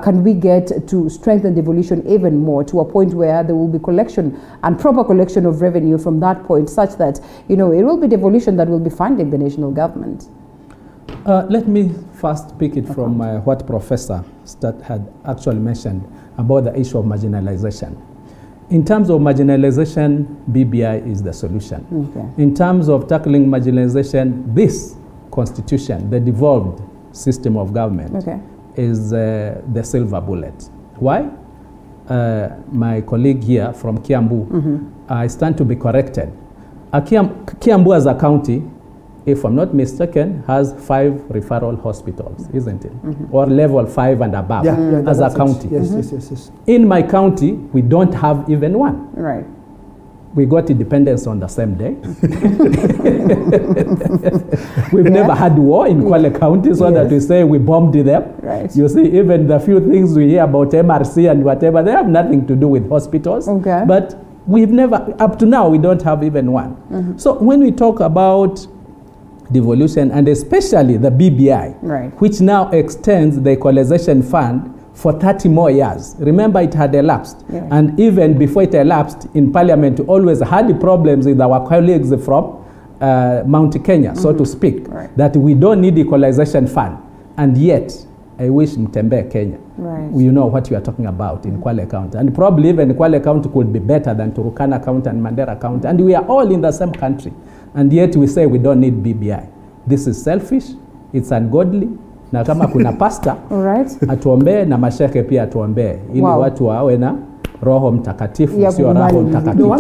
can we get to strengthen devolution even more to a point where there will be collection and proper collection of revenue from that point, such that it will be devolution that will be funding the national government? Let me first pick it from what Professor Stat had actually mentioned about the issue of marginalization. In terms of marginalization, BBI is the solution. Okay. In terms of tackling marginalization, this constitution, the devolved system of government, is the silver bullet. Why? My colleague here from Kiambu, I stand to be corrected. Kiambu as a county, if I'm not mistaken, has 5 referral hospitals, isn't it? Or level 5 and above as a county. Yes. In my county, we don't have even one. Right. We got independence on the same day. We've never had war in Kwale County, so that we say we bombed them. Right. You see, even the few things we hear about MRC and whatever, they have nothing to do with hospitals. Okay. But we've never, up to now, we don't have even one. So when we talk about devolution, and especially the BBI, which now extends the equalization fund for 30 more years. Remember, it had elapsed. And even before it elapsed, in Parliament, we always had problems with our colleagues from Mount Kenya, so to speak, that we don't need equalization fund. And yet, I wish Mtembe, Kenya, you know what you are talking about in Kwale County. And probably even Kwale County could be better than Turkana County and Mandera County. And we are all in the same country. And yet we say we don't need BBI. This is selfish, it's ungodly. Na kama kuna pasta, atuombee na masheke pia atuombee. Ili watu wawe na Roho Mtakatifu, sio Roho Mtakatifu.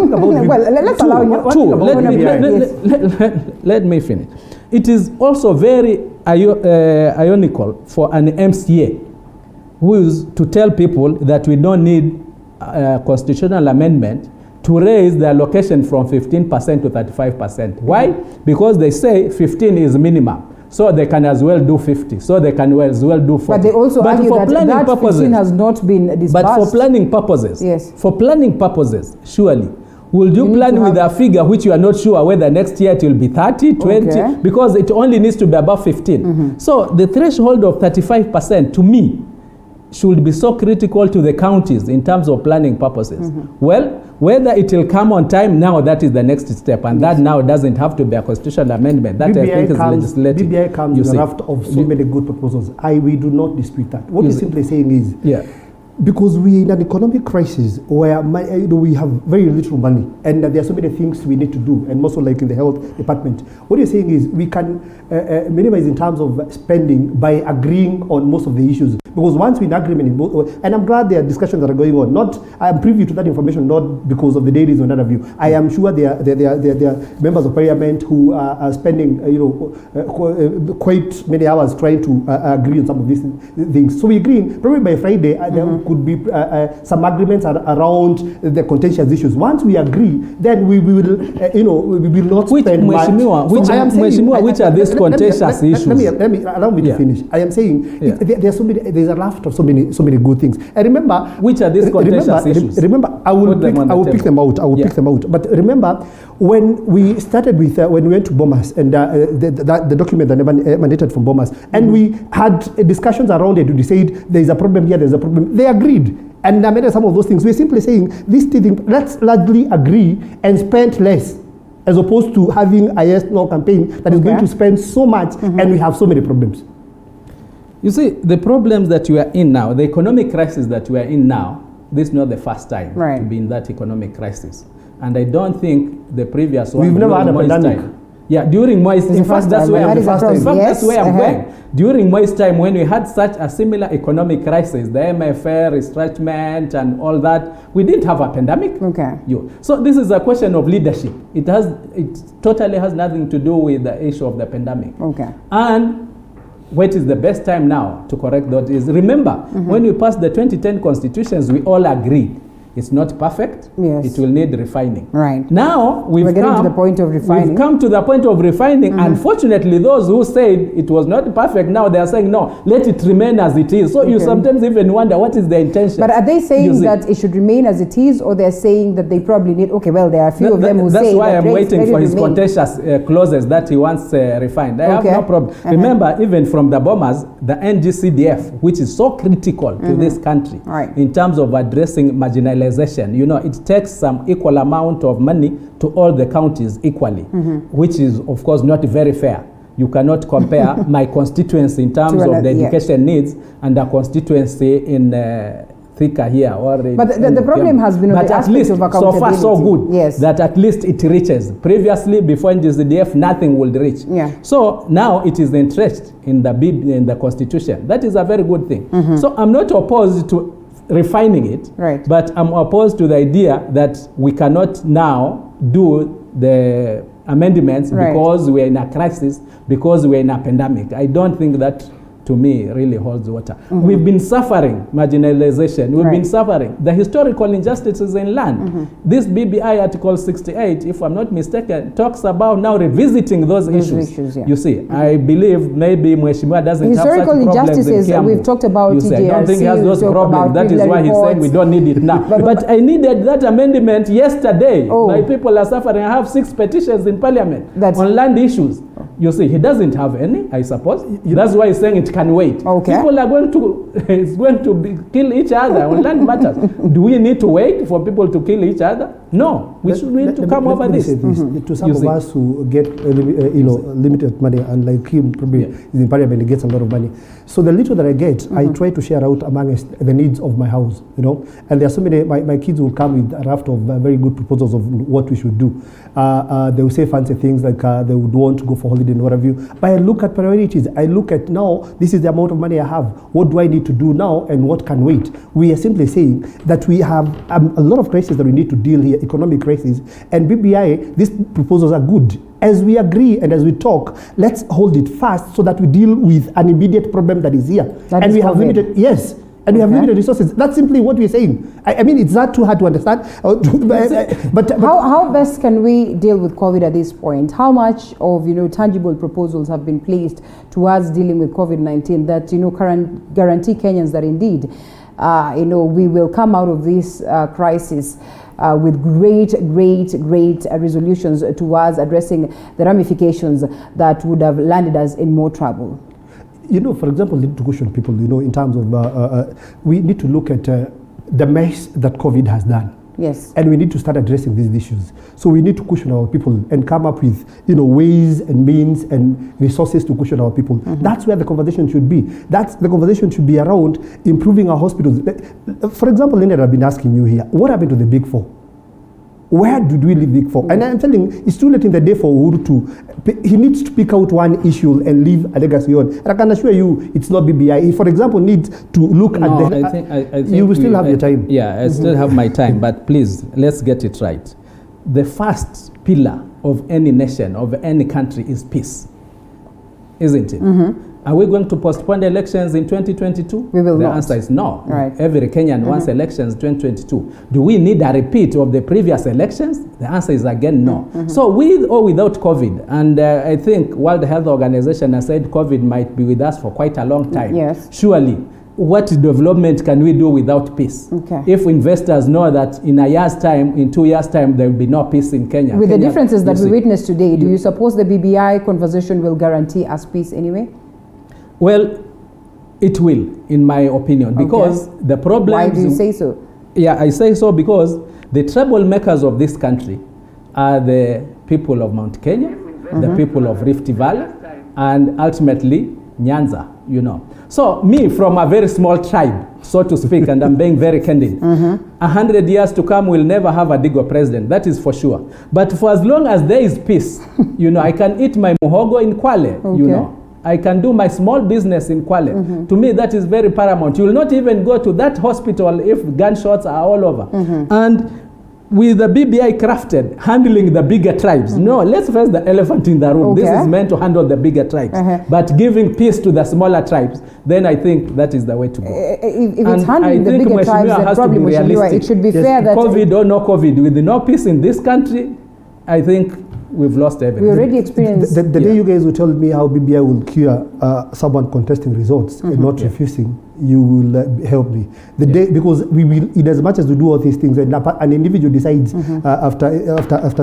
Let me finish. It is also very ironical for an MCA who is to tell people that we don't need a constitutional amendment to raise the allocation from 15% to 35%. Why? Because they say 15 is minimum. so they can as well do 50, so they can as well do 40. But they also argue for that planning 15 has not been disbursed. But for planning purposes, yes. For planning purposes, surely, will you plan with a figure which you are not sure whether next year it will be 30, 20, Okay. because it only needs to be above 15. So the threshold of 35% to me should be so critical to the counties in terms of planning purposes. Well, whether it will come on time now, that is the next step, and that now doesn't have to be a constitutional amendment. That I think is legislative. BBI comes with a raft of so many good proposals. We do not dispute that. What you're simply saying is, because we're in an economic crisis where we have very little money, and there are so many things we need to do, and also like in the health department. What you're saying is we can minimize in terms of spending by agreeing on most of the issues. Because once we're in agreement, in both, and I'm glad there are discussions that are going on. I am privy to that information, not because of the dairies or another view. I am sure there are members of parliament who are spending quite many hours trying to agree on some of these things. So we agree. Probably by Friday there could be some agreements around the contentious issues. Once we agree, then we will we will not spend much. Which are these contentious issues? Allow me to finish. I am saying there's so many. There's a raft of so many good things. And remember, which are these contentious issues? Remember, I will pick them out. Pick them out. But remember, when we started with when we went to Bomas and the document that emanated from Bomas, and we had discussions around it. We said there is a problem here. There's a problem. They agreed. And I made some of those things. We're simply saying this thing. Let's largely agree and spend less, as opposed to having a yes no campaign that is going to spend so much, and we have so many problems. You see, the problems that we are in now, the economic crisis that we are in now, this is not the first time to be in that economic crisis. And I don't think the previous one... We've never had a pandemic. Yeah, during Moi's time. In fact, that's where I'm going. During Moi's time, when we had such a similar economic crisis, the MFA, restructuring, and all that, we didn't have a pandemic. Okay. So this is a question of leadership. It totally has nothing to do with the issue of the pandemic. Okay. And what is the best time now to correct that is, remember, when we passed the 2010 constitutions, we all agreed it's not perfect. Yes. It will need refining. Right. Now we're getting to the point of refining. We've come to the point of refining. Unfortunately, those who said it was not perfect, now they are saying no, let it remain as it is. So you sometimes even wonder what is the intention. But are they saying that it should remain as it is, or they're saying that they probably need? Okay, well, there are a few of them who say that's why that I'm waiting for his contentious clauses that he wants refined. I have no problem. Remember, even from the bombers, the NGCDF, which is so critical to this country in terms of addressing marginalization. It takes some equal amount of money to all the counties equally, which is, of course, not very fair. You cannot compare my constituency in terms of the education needs and the constituency in Thika here. But the problem has been on the aspect of accountability. So far, so good that at least it reaches. Previously, before NGCDF, nothing would reach. So now it is entrenched in the constitution. That is a very good thing. So I'm not opposed to refining it, but I'm opposed to the idea that we cannot now do the amendments because we're in a crisis, because we're in a pandemic. I don't think that, to me, really holds water. We've been suffering marginalization. We've been suffering the historical injustices in land. This BBI Article 68, if I'm not mistaken, talks about now revisiting those issues. You see, I believe maybe Mheshimiwa doesn't have such problems. Historical injustices, we've talked about TJRC. I don't think he has those problems. That is why he's saying we don't need it now. But I needed that amendment yesterday. My people are suffering. I have 6 petitions in Parliament on land issues. You see, he doesn't have any, I suppose. That's why he's saying it can wait. People are going to kill each other on land matters. Do we need to wait for people to kill each other? No, we need to come over this. To some of us who get limited money, and like him probably is in Parliament, he gets a lot of money. So the little that I get, I try to share out amongst the needs of my house, And there are so many, my kids will come with a raft of very good proposals of what we should do. They will say fancy things like they would want to go for holiday and what have you. But I look at priorities. I look at now, this is the amount of money I have. What do I need to do now and what can wait? We are simply saying that we have a lot of crises that we need to deal here, economic crisis. And BBI, these proposals are good. As we agree and as we talk, let's hold it fast so that we deal with an immediate problem that is here. And we have limited, And we have limited resources. That's simply what we're saying. I mean, it's not too hard to understand. But how best can we deal with COVID at this point? How much of tangible proposals have been placed towards dealing with COVID-19 that guarantee Kenyans that indeed we will come out of this crisis with great resolutions towards addressing the ramifications that would have landed us in more trouble? For example, we need to caution people, in terms of, we need to look at the mess that COVID has done. Yes. And we need to start addressing these issues. So we need to cushion our people and come up with, ways and means and resources to cushion our people. That's where the conversation should be. The conversation should be around improving our hospitals. For example, Leonard, I've been asking you here, what happened to the Big Four? Where did we leave Big Four? And I'm telling you, it's too late in the day for Uhuru he needs to pick out one issue and leave a legacy on. And I can assure you, it's not BBI. He, for example, needs to look at the... I think you will still have your time. Yeah, I still have my time, but please, let's get it right. The first pillar of any nation, of any country, is peace, isn't it? Are we going to postpone the elections in 2022? We will not. The answer is no. Right. Every Kenyan wants elections 2022. Do we need a repeat of the previous elections? The answer is again no. So with or without COVID, and I think World Health Organization has said COVID might be with us for quite a long time. Yes. Surely, what development can we do without peace? Okay. If investors know that in a year's time, in 2 years' time, there will be no peace in Kenya. With the differences that we witnessed today, do you suppose the BBI conversation will guarantee us peace anyway? Well, it will, in my opinion, because the problem... Why do you say so? Yeah, I say so because the troublemakers of this country are the people of Mount Kenya, the people of Rift Valley, and ultimately Nyanza, So me, from a very small tribe, so to speak, and I'm being very candid, 100 years to come, we'll never have a Digo president, that is for sure. But for as long as there is peace, I can eat my muhogo in Kwale, I can do my small business in Kwale. To me, that is very paramount. You will not even go to that hospital if gunshots are all over. And with the BBI crafted, handling the bigger tribes. No, let's face the elephant in the room. This is meant to handle the bigger tribes. But giving peace to the smaller tribes, then I think that is the way to go. If it's handling the bigger tribes, then probably it should be fair that... COVID or no COVID, with no peace in this country, I think we've lost everything. We already experienced... The day you guys will tell me how BBI will cure someone contesting results and not refusing, you will help me. Because we will, in as much as we do all these things, and an individual decides after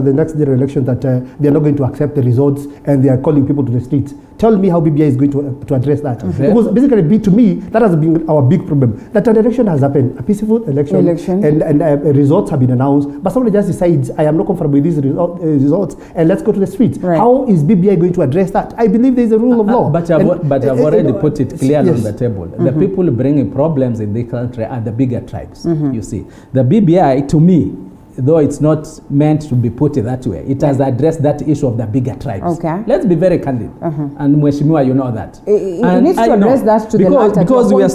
the next general election that they are not going to accept the results and they are calling people to the streets. Tell me how BBI is going to address that. Because basically, to me, that has been our big problem. That an election has happened, a peaceful election. And results have been announced, but somebody just decides, I am not comfortable with these results, and let's go to the streets. How is BBI going to address that? I believe there is a rule of law. But I've already put it clearly on the table. The people bringing problems in this country are the bigger tribes, you see. The BBI, to me, though it's not meant to be put that way, it has addressed that issue of the bigger tribes. Let's be very candid. And Mheshimiwa, you know that. It needs to address that to the latter. Because we are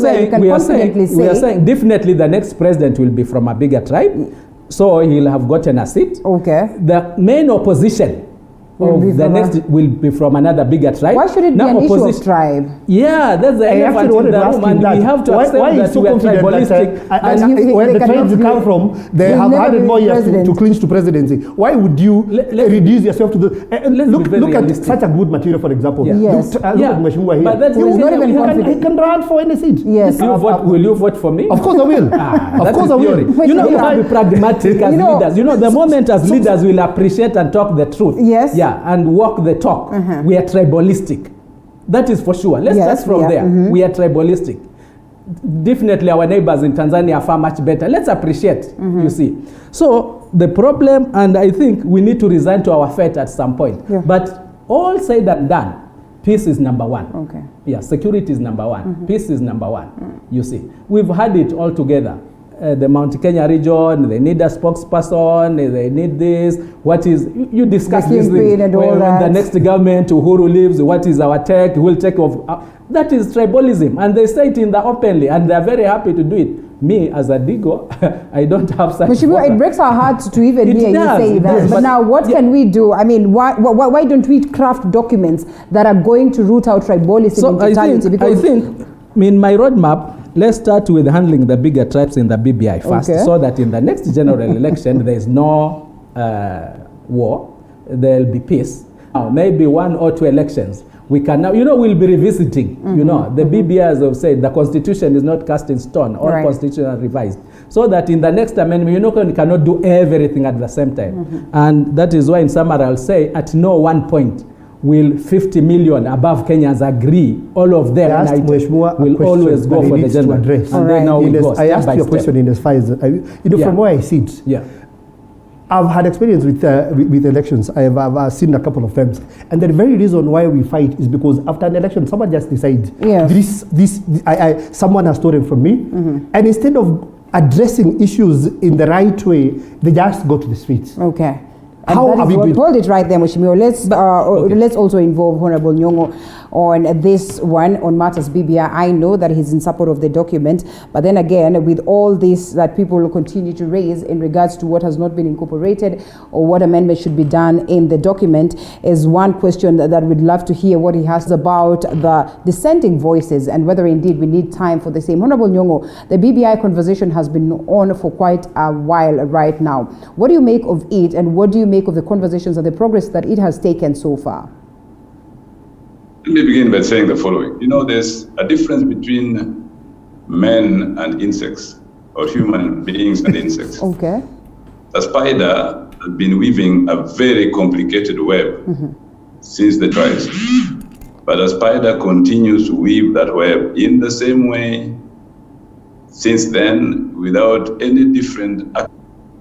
saying definitely the next president will be from a bigger tribe, so he'll have gotten a seat. The main opposition the next will be from another bigger tribe. Why should it be an issue of tribe? Yeah, that's the elephant in the room, and we have to accept that we are tribalistic. Where the tribes come from, they have had more years to clinch to presidency. Why would you reduce yourself to the... Look at such a good material, for example. Look at Mheshimiwa here. But that's not even confident. He can run for any seat. Yes. Will you vote for me? Of course I will. Of course I will. You have to be pragmatic as leaders. The moment as leaders will appreciate and talk the truth. Yes. And walk the talk. We are tribalistic. That is for sure. Let's start from there. We are tribalistic. Definitely our neighbors in Tanzania are far much better. Let's appreciate, you see. So the problem, and I think we need to resign to our fate at some point. But all said and done, peace is number one. Yeah, security is number one. Peace is number one, you see. We've had it all together. The Mount Kenya region, they need a spokesperson, they need this. What is, you discuss this thing. The next government, Uhuru leaves, what is our take, who will take off. That is tribalism, and they say it in the openly, and they are very happy to do it. Me, as a Digo, I don't have such... Mheshimiwa, it breaks our hearts to even hear you say that. But now, what can we do? I mean, why don't we craft documents that are going to root out tribalism in totality? I think, my roadmap let's start with handling the bigger tribes in the BBI first, Okay. so that in the next general election there is no war, there will be peace. Now, maybe 1 or 2 elections, we can now, we'll be revisiting. The BBI have said the constitution is not cast in stone, all Right. constitution are revised, so that in the next amendment, we cannot do everything at the same time. And that is why in summary I'll say at no one point will 50 million above Kenyans agree, all of them I asked united, Mheshimiwa a will question always go that he for the needs to general. address. And then now we go I step asked by you a step. question in as far as, Yeah. from where I sit, I've had experience with elections. I've seen a couple of times, and the very reason why we fight is because after an election, someone just decides someone has stolen from me, and instead of addressing issues in the right way, they just go to the streets. Okay. And How that are is we what- going? Hold it right there, Mheshimiwa. Let's also involve Honorable Nyong'o on this one, on matters BBI. I know that he's in support of the document, but then again, with all this that people will continue to raise in regards to what has not been incorporated or what amendment should be done in the document, is one question that we'd love to hear what he has about the dissenting voices and whether indeed we need time for the same. Honorable Nyong'o, the BBI conversation has been on for quite a while right now. What do you make of it, and what do you make of the conversations and the progress that it has taken so far? Let me begin by saying the following. There's a difference between men and insects, or human beings and insects. Okay. The spider has been weaving a very complicated web since the tribes. But the spider continues to weave that web in the same way since then, without any different.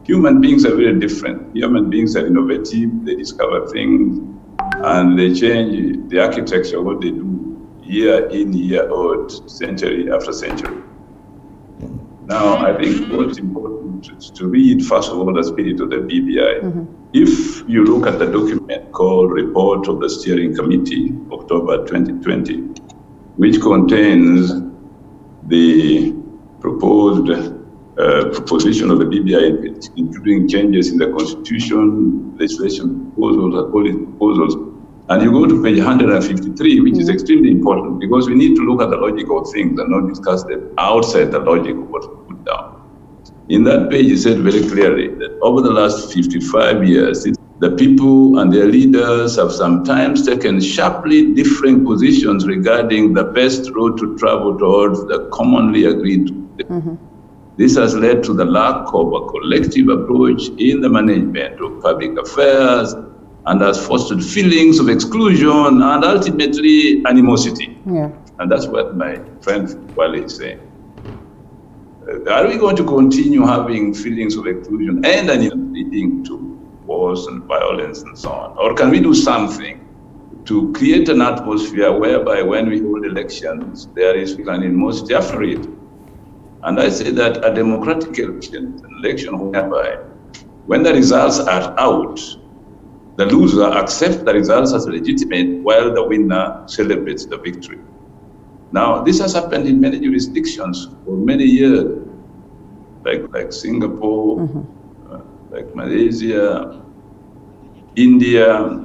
Human beings are very different. Human beings are innovative, they discover things, and they change the architecture of what they do year in, year out, century after century. Now, I think what's important is to read, first of all, the spirit of the BBI. If you look at the document called Report of the Steering Committee, October 2020, which contains the proposed proposition of the BBI, including changes in the constitution, legislation proposals, and policy proposals. And you go to page 153, which is extremely important because we need to look at the logic of things and not discuss them outside the logic of what we put down. In that page, it said very clearly that over the last 55 years, the people and their leaders have sometimes taken sharply different positions regarding the best road to travel towards the commonly agreed. This has led to the lack of a collective approach in the management of public affairs and has fostered feelings of exclusion and ultimately animosity. Yeah. And that's what my friend Wale is saying. Are we going to continue having feelings of exclusion and leading to wars and violence and so on? Or can we do something to create an atmosphere whereby when we hold elections, there is an animosity after it? And I say that a democratic election is an election whereby when the results are out, the loser accepts the results as legitimate while the winner celebrates the victory. Now, this has happened in many jurisdictions for many years, like Singapore, like Malaysia, India.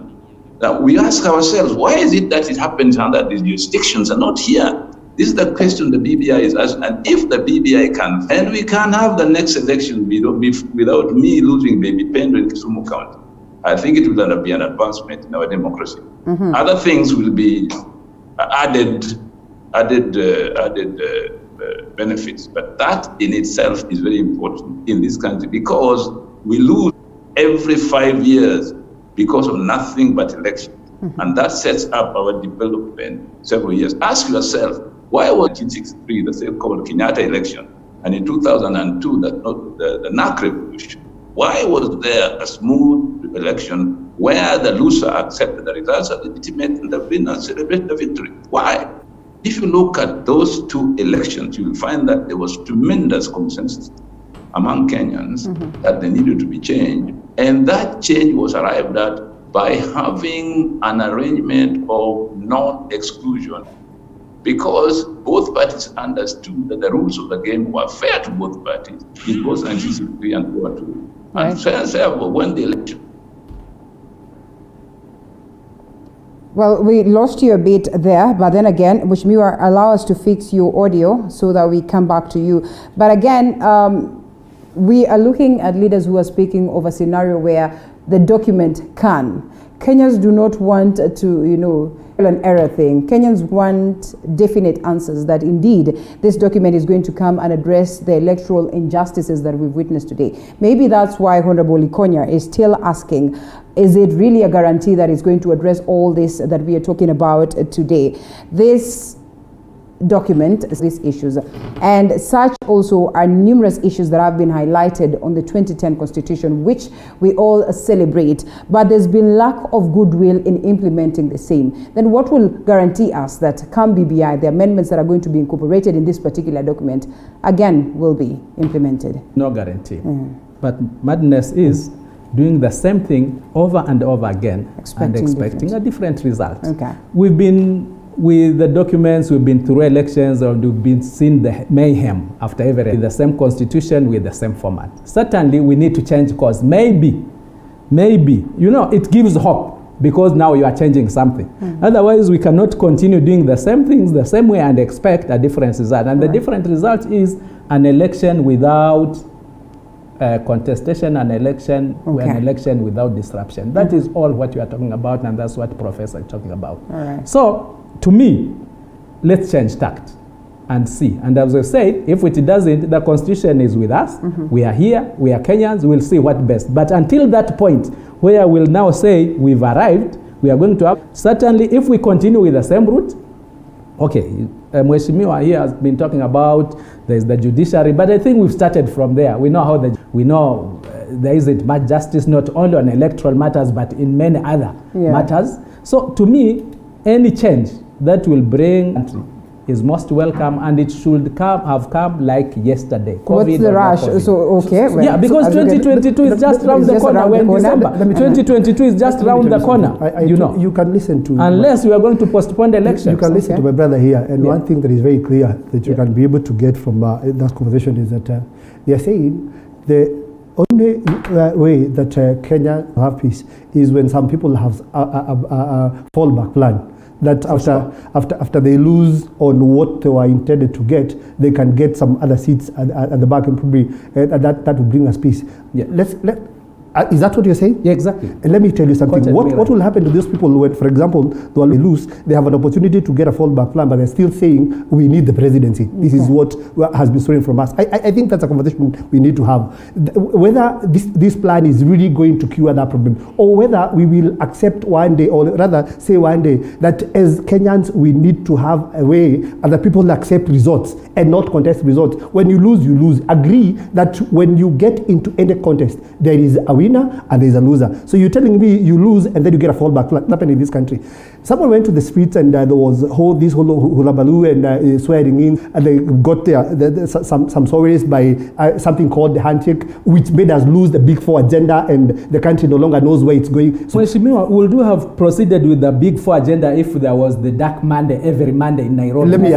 Now, we ask ourselves, why is it that it happens under these jurisdictions and not here? This is the question the BBI is asking. And if the BBI can, and we can have the next election without me losing Baby Pendo in Kisumu County, I think it will be an advancement in our democracy. Other things will be added benefits, but that in itself is very important in this country because we lose every 5 years because of nothing but elections. And that sets up our development several years. Ask yourself, why was 1963 the so-called Kenyatta election, and in 2002 the NAC revolution? Why was there a smooth election where the loser accepted the results as legitimate and the winner celebrated the victory? Why? If you look at those two elections, you will find that there was tremendous consensus among Kenyans that they needed to be changed. And that change was arrived at by having an arrangement of non-exclusion, because both parties understood that the rules of the game were fair to both parties in both 1963 and 2002. And therefore, when the election Well, we lost you a bit there, but then again, Mheshimiwa, allow us to fix your audio so that we come back to you. But again, we are looking at leaders who are speaking of a scenario where the document can. Kenyans do not want to, an error thing. Kenyans want definite answers that indeed this document is going to come and address the electoral injustices that we've witnessed today. Maybe that's why Honorable Ikonya is still asking, is it really a guarantee that it's going to address all this that we are talking about today? This document these issues, and such also are numerous issues that have been highlighted on the 2010 constitution, which we all celebrate, but there's been lack of goodwill in implementing the same. Then what will guarantee us that come BBI, the amendments that are going to be incorporated in this particular document again will be implemented? No guarantee. But madness is doing the same thing over and over again and expecting a different result. Okay. We've been with the documents, we've been through elections, or we've been seeing the mayhem after every the same constitution with the same format. Certainly we need to change course. Maybe, it gives hope because now you are changing something. Otherwise we cannot continue doing the same things the same way and expect a different result. And the different result is an election without contestation, an election without disruption. That is all what you are talking about, and that's what Professor is talking about. All right. So, to me, let's change tact and see. And as I said, if it doesn't, the Constitution is with us. We are here, we are Kenyans, we'll see what best. But until that point, where we'll now say we've arrived, we are going to have, certainly if we continue with the same route, Mheshimiwa here has been talking about there's the judiciary, but I think we've started from there. We know there isn't much justice, not only on electoral matters, but in many other matters. So to me, any change that will bring country is most welcome, and it should have come like yesterday. What's the rush? So, because 2022 is just around the corner. We're in December. 2022 is just around the corner. You can listen to... Unless we are going to postpone the elections. You can listen to my brother here, and one thing that is very clear that you can be able to get from that conversation is that they are saying the only way that Kenya will have peace is when some people have a fallback plan. That after they lose on what they were intended to get, they can get some other seats at the back, and probably that will bring us peace. Is that what you're saying? Yeah, exactly. And let me tell you something. What will happen to those people when, for example, they lose, they have an opportunity to get a fallback plan, but they're still saying we need the presidency. This is what has been stolen from us. I think that's a conversation we need to have. Whether this plan is really going to cure that problem, or whether we will accept one day, or rather say one day, that as Kenyans we need to have a way and that people accept results and not contest results. When you lose, you lose. Agree that when you get into any contest, there is a winner and there is a loser. So you're telling me you lose and then you get a fallback. What happened in this country? Someone went to the streets and there was this whole hulabaloo and swearing in, and they got some stories by something called the handshake, which made us lose the Big Four agenda, and the country no longer knows where it's going. So, Mheshimiwa, would you have proceeded with the Big Four agenda if there was the Dark Monday every Monday in Nairobi? Let me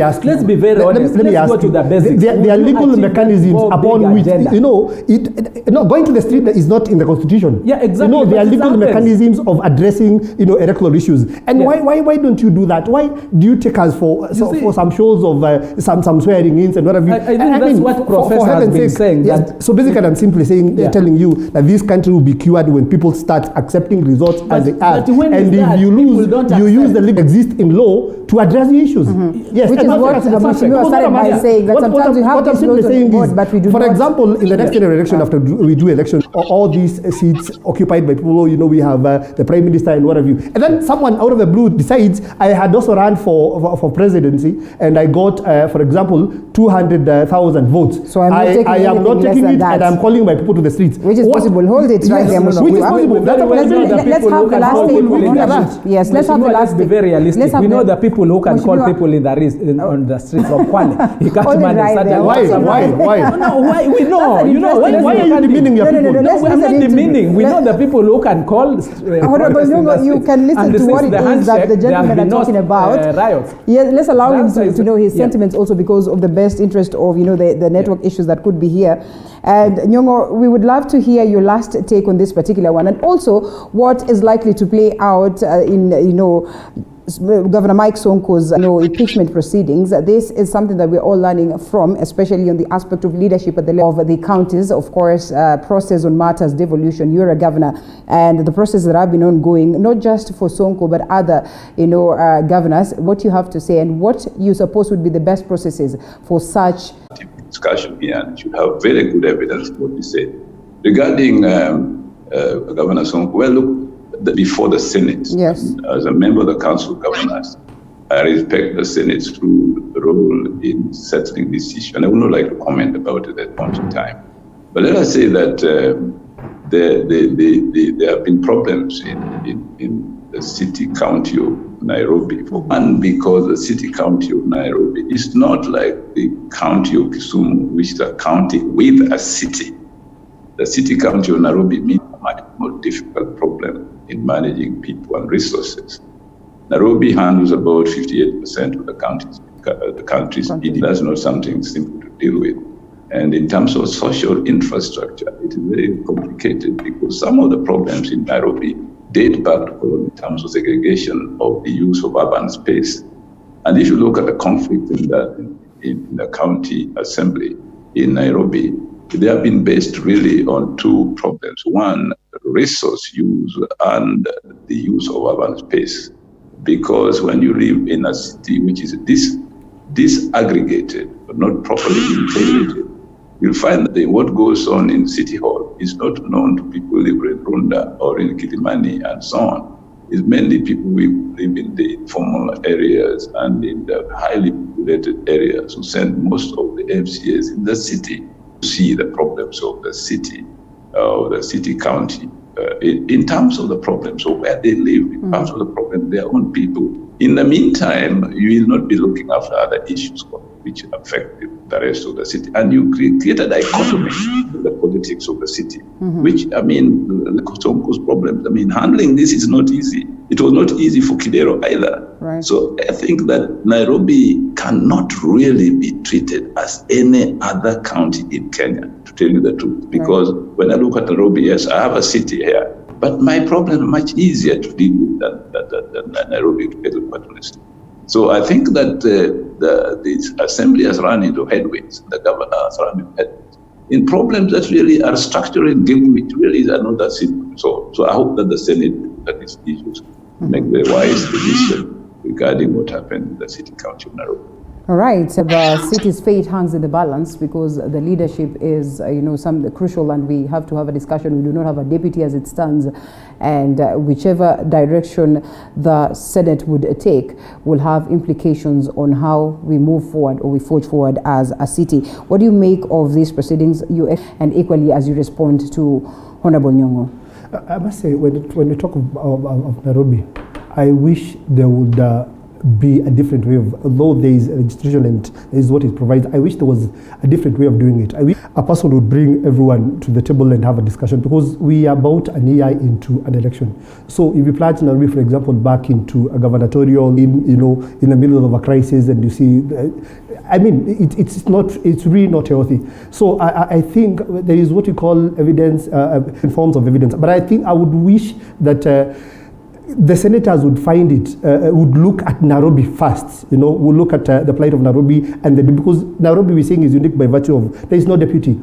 ask you. Let's be very honest. Let's go to the basics. There are legal mechanisms upon which, going to the street is not in the Constitution. Yeah, exactly. There are legal mechanisms of addressing, electoral issues. And why don't you do that? Why do you take us for some shows of some swearing-ins and what have you? I think that's what Professor has been saying. Yes. So basically, I'm simply saying, telling you that this country will be cured when people start accepting results as they are. And if you lose, you use the legal exist in law to address the issues. Yes, which is what Mheshimiwa started by saying, that sometimes we have these laws on the board, but we do not. For example, in the next general election, after we do election, all these seats occupied by people, we have the Prime Minister and what have you. And then someone out of the blue decides, I had also run for presidency, and I got, for example, 200,000 votes. So I am not taking it, and I'm calling my people to the streets. Which is possible. Hold it right there, Mheshimiwa. Which is possible. Let's have the last statement. Yes, let's have the last statement. Let's be very realistic. We know the people who can call people on the streets from Kwale. You can't manage. Why? No, why? We know. Why are you demeaning your people? No, I'm not demeaning. We know the people who can call. Honorable Nyong'o, you can listen And to what since it the is that handshake, the there have gentlemen are been no, talking about. riots. Yeah, let's allow him The answer to know his yeah. sentiments also because of the best interest of, the network issues that could be here. And Nyong'o, we would love to hear your last take on this particular one, and also what is likely to play out in, Governor Mike Sonko's impeachment proceedings. This is something that we're all learning from, especially on the aspect of leadership at the level of the counties. Of course, process on matters devolution. You're a governor, and the process that have been ongoing, not just for Sonko but other, governors. What you have to say and what you suppose would be the best processes for such discussion here, and should have very good evidence for what we said regarding Governor Sonko. Well, look. Before the Senate, yes. As a member of the Council of Governors, I respect the Senate's role in settling this issue, and I would not like to comment about it at that point in time. But let us say that there have been problems in the city county of Nairobi. For one, because the city county of Nairobi is not like the county of Kisumu, which is a county with a city. The city county of Nairobi means a much more difficult problem in managing people and resources. Nairobi handles about 58% of the country's GDP. That's not something simple to deal with. And in terms of social infrastructure, it is very complicated because some of the problems in Nairobi date back in terms of segregation of the use of urban space. And if you look at the conflict in the county assembly in Nairobi, they have been based really on two problems. One, resource use and the use of urban space. Because when you live in a city which is disaggregated, but not properly integrated, you'll find that what goes on in City Hall is not known to people who live in Runda or in Kilimani and so on. It's mainly people who live in the informal areas and in the highly populated areas who send most of the MCAs in the city to see the problems of the city, the city county, in terms of the problems of where they live, in terms of the problem of their own people. In the meantime, you will not be looking after other issues which affect the rest of the city. And you create a dichotomy in the politics of the city, which, the Sonko's problems, handling this is not easy. It was not easy for Kidero either. Right. So I think that Nairobi cannot really be treated as any other county in Kenya, to tell you the truth. Because when I look at Nairobi, yes, I have a city here, but my problem is much easier to deal with than Nairobi, to get quite honest. So I think that the assembly has run into headwinds, the governor has run into headwinds, in problems that really are structural in game, which really are not that simple. So I hope that the Senate look at these issues, make very wise decision regarding what happened in the city county of Nairobi. All right, so the city's fate hangs in the balance because the leadership is, some crucial, and we have to have a discussion. We do not have a deputy as it stands, and whichever direction the Senate would take will have implications on how we move forward or we forge forward as a city. What do you make of these proceedings, and equally as you respond to Honorable Nyong'o? I must say, when we talk of Nairobi, I wish there would be a different way of, although there is registration and there is what it provides, I wish there was a different way of doing it. I wish a person would bring everyone to the table and have a discussion, because we are about an year into an election. So if you plunge Nairobi, for example, back into a gubernatorial in the middle of a crisis, and you see, it's really not healthy. So I think there is what you call evidence, forms of evidence. But I think I would wish that the senators would find it, would look at Nairobi first, would look at the plight of Nairobi, and because Nairobi, we're saying, is unique by virtue of there is no deputy.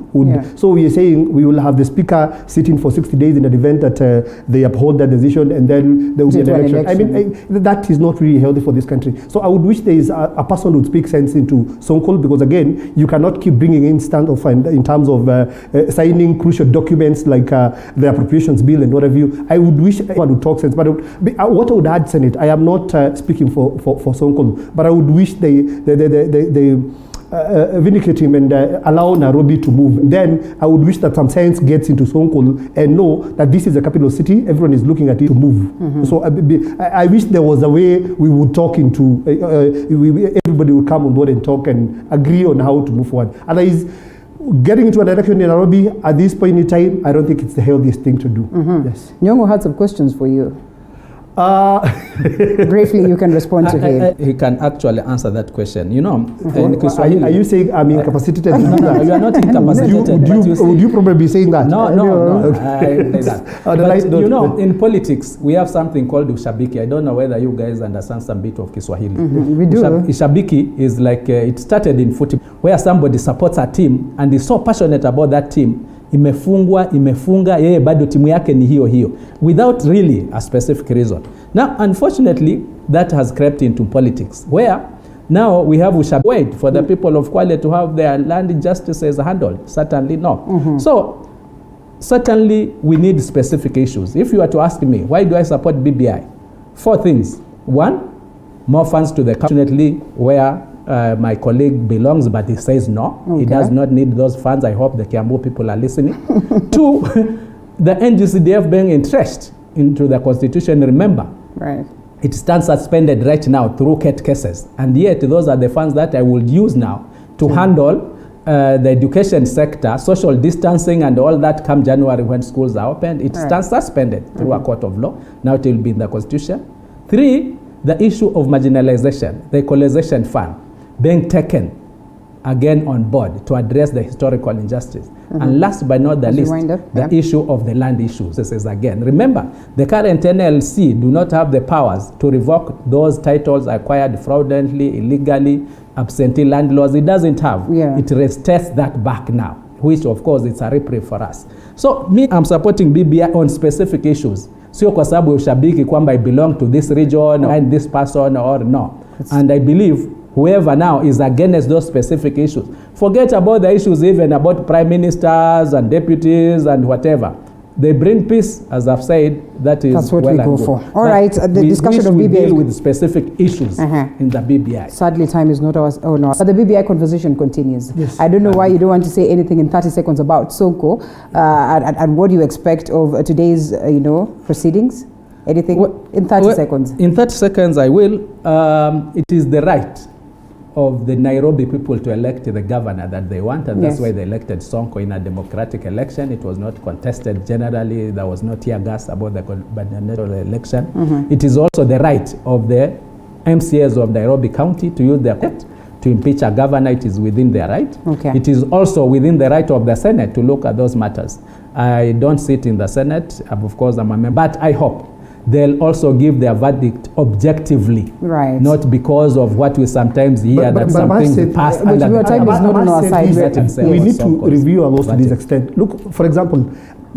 So we are saying we will have the speaker sitting for 60 days in the event that they uphold that decision, and then there will be an election. That is not really healthy for this country. So I would wish there is a person who would speak sense into Sonko, because again, you cannot keep bringing in standoff in terms of signing crucial documents like the appropriations bill and whatever you. I would wish everyone would talk sense, but what I would add, Senate, I am not speaking for Sonko, but I would wish they vindicate him and allow Nairobi to move. Then I would wish that some sense gets into Sonko and know that this is a capital city, everyone is looking at it to move. So I wish there was a way we would talk into, everybody would come on board and talk and agree on how to move forward. Otherwise, getting into an election in Nairobi at this point in time, I don't think it's the healthiest thing to do. Yes. Nyong'o had some questions for you. Briefly, you can respond to him. He can actually answer that question. You know, in Kiswahili, are you saying I'm incapacitated to do that? You are not incapacitated. Would you probably be saying that? No. I say that. But you know, in politics, we have something called ushabiki. I don't know whether you guys understand some bit of Kiswahili. We do. Ushabiki is like, it started in football, where somebody supports a team and is so passionate about that team. Imefunga, yeye bado timu yake ni hiyo, without really a specific reason. Now, unfortunately, that has crept into politics, where now we have wait for the people of Kwale to have their land justices handled. Certainly no. So, certainly we need specific issues. If you were to ask me, why do I support BBI? 4 things. 1, more funds to the county, where my colleague belongs, but he says no. Okay. He does not need those funds. I hope the Kiambu people are listening. 2, the NGCDF being entrenched into the constitution. Remember, right? It stands suspended right now through CAT cases, and yet those are the funds that I will use now to handle the education sector, social distancing, and all that come January when schools are opened. It stands suspended through a court of law. Now it will be in the constitution. 3, the issue of marginalization, the equalization fund being taken again on board to address the historical injustice. And last but not the least, the issue of the land issues. This is again, remember, the current NLC do not have the powers to revoke those titles acquired fraudulently, illegally, absentee land laws. It doesn't have. It restates that back now, which of course it's a reprieve for us. So me, I'm supporting BBI on specific issues. Sio kwa sababu ushabiki kwamba I belong to this region and this person or no. And I believe whoever now is against those specific issues, forget about the issues even about prime ministers and deputies and whatever. They bring peace, as I've said. That's what we go for. All right, the discussion of BBI. We deal with specific issues in the BBI. Sadly, time is not ours. Oh no, but the BBI conversation continues. Yes. I don't know why you don't want to say anything in 30 seconds about Sonko and what you expect of today's, proceedings. Anything in 30 seconds? In 30 seconds, I will. It is the right of the Nairobi people to elect the governor that they want, and that's why they elected Sonko in a democratic election. It was not contested generally. There was no tear gas about the gubernatorial election. It is also the right of the MCAs of Nairobi County to use their court to impeach a governor. It is within their right. It is also within the right of the Senate to look at those matters. I don't sit in the Senate. Of course, I'm a member, but I hope they'll also give their verdict objectively, not because of what we sometimes hear that some things pass under the time is not on our side. We need to review our laws to this extent. Look, for example,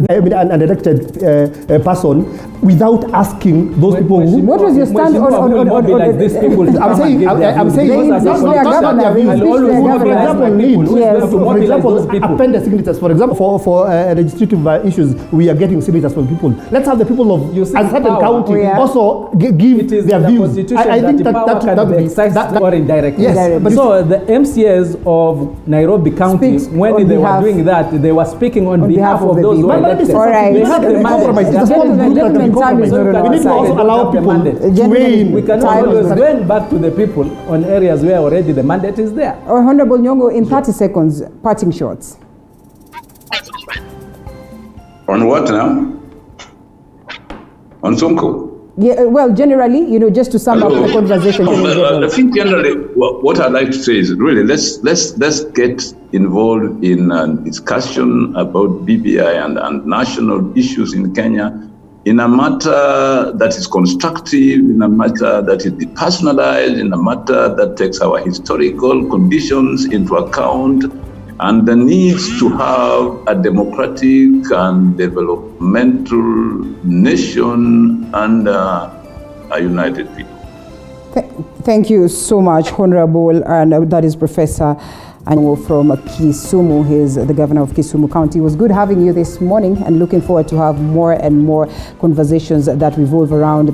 an elected person without asking those people who... What was your stand on these people? I'm saying for example, append signatures. For example, for legislative issues, we are getting signatures from people. Let's have the people of a certain county also give their views. I think that would be excised or indirectly. Yes. So the MCAs of Nairobi County, when they were doing that, they were speaking on behalf of those who are elected. All right. We have the compromise. We need to also allow people to weigh in. We cannot always going back to the people on areas where already the mandate is there. Honorable Nyong'o, in 30 seconds, parting shots. On what now? On Sonko? Yeah, well, generally, just to sum up the conversation. I think generally, what I'd like to say is really let's get involved in a discussion about BBI and national issues in Kenya in a matter that is constructive, in a matter that is depersonalized, in a matter that takes our historical conditions into account and the needs to have a democratic and developmental nation and a united people. Thank you so much, Honorable, and that is Professor Anyang'o from Kisumu. He is the governor of Kisumu County. It was good having you this morning and looking forward to have more and more conversations that revolve around the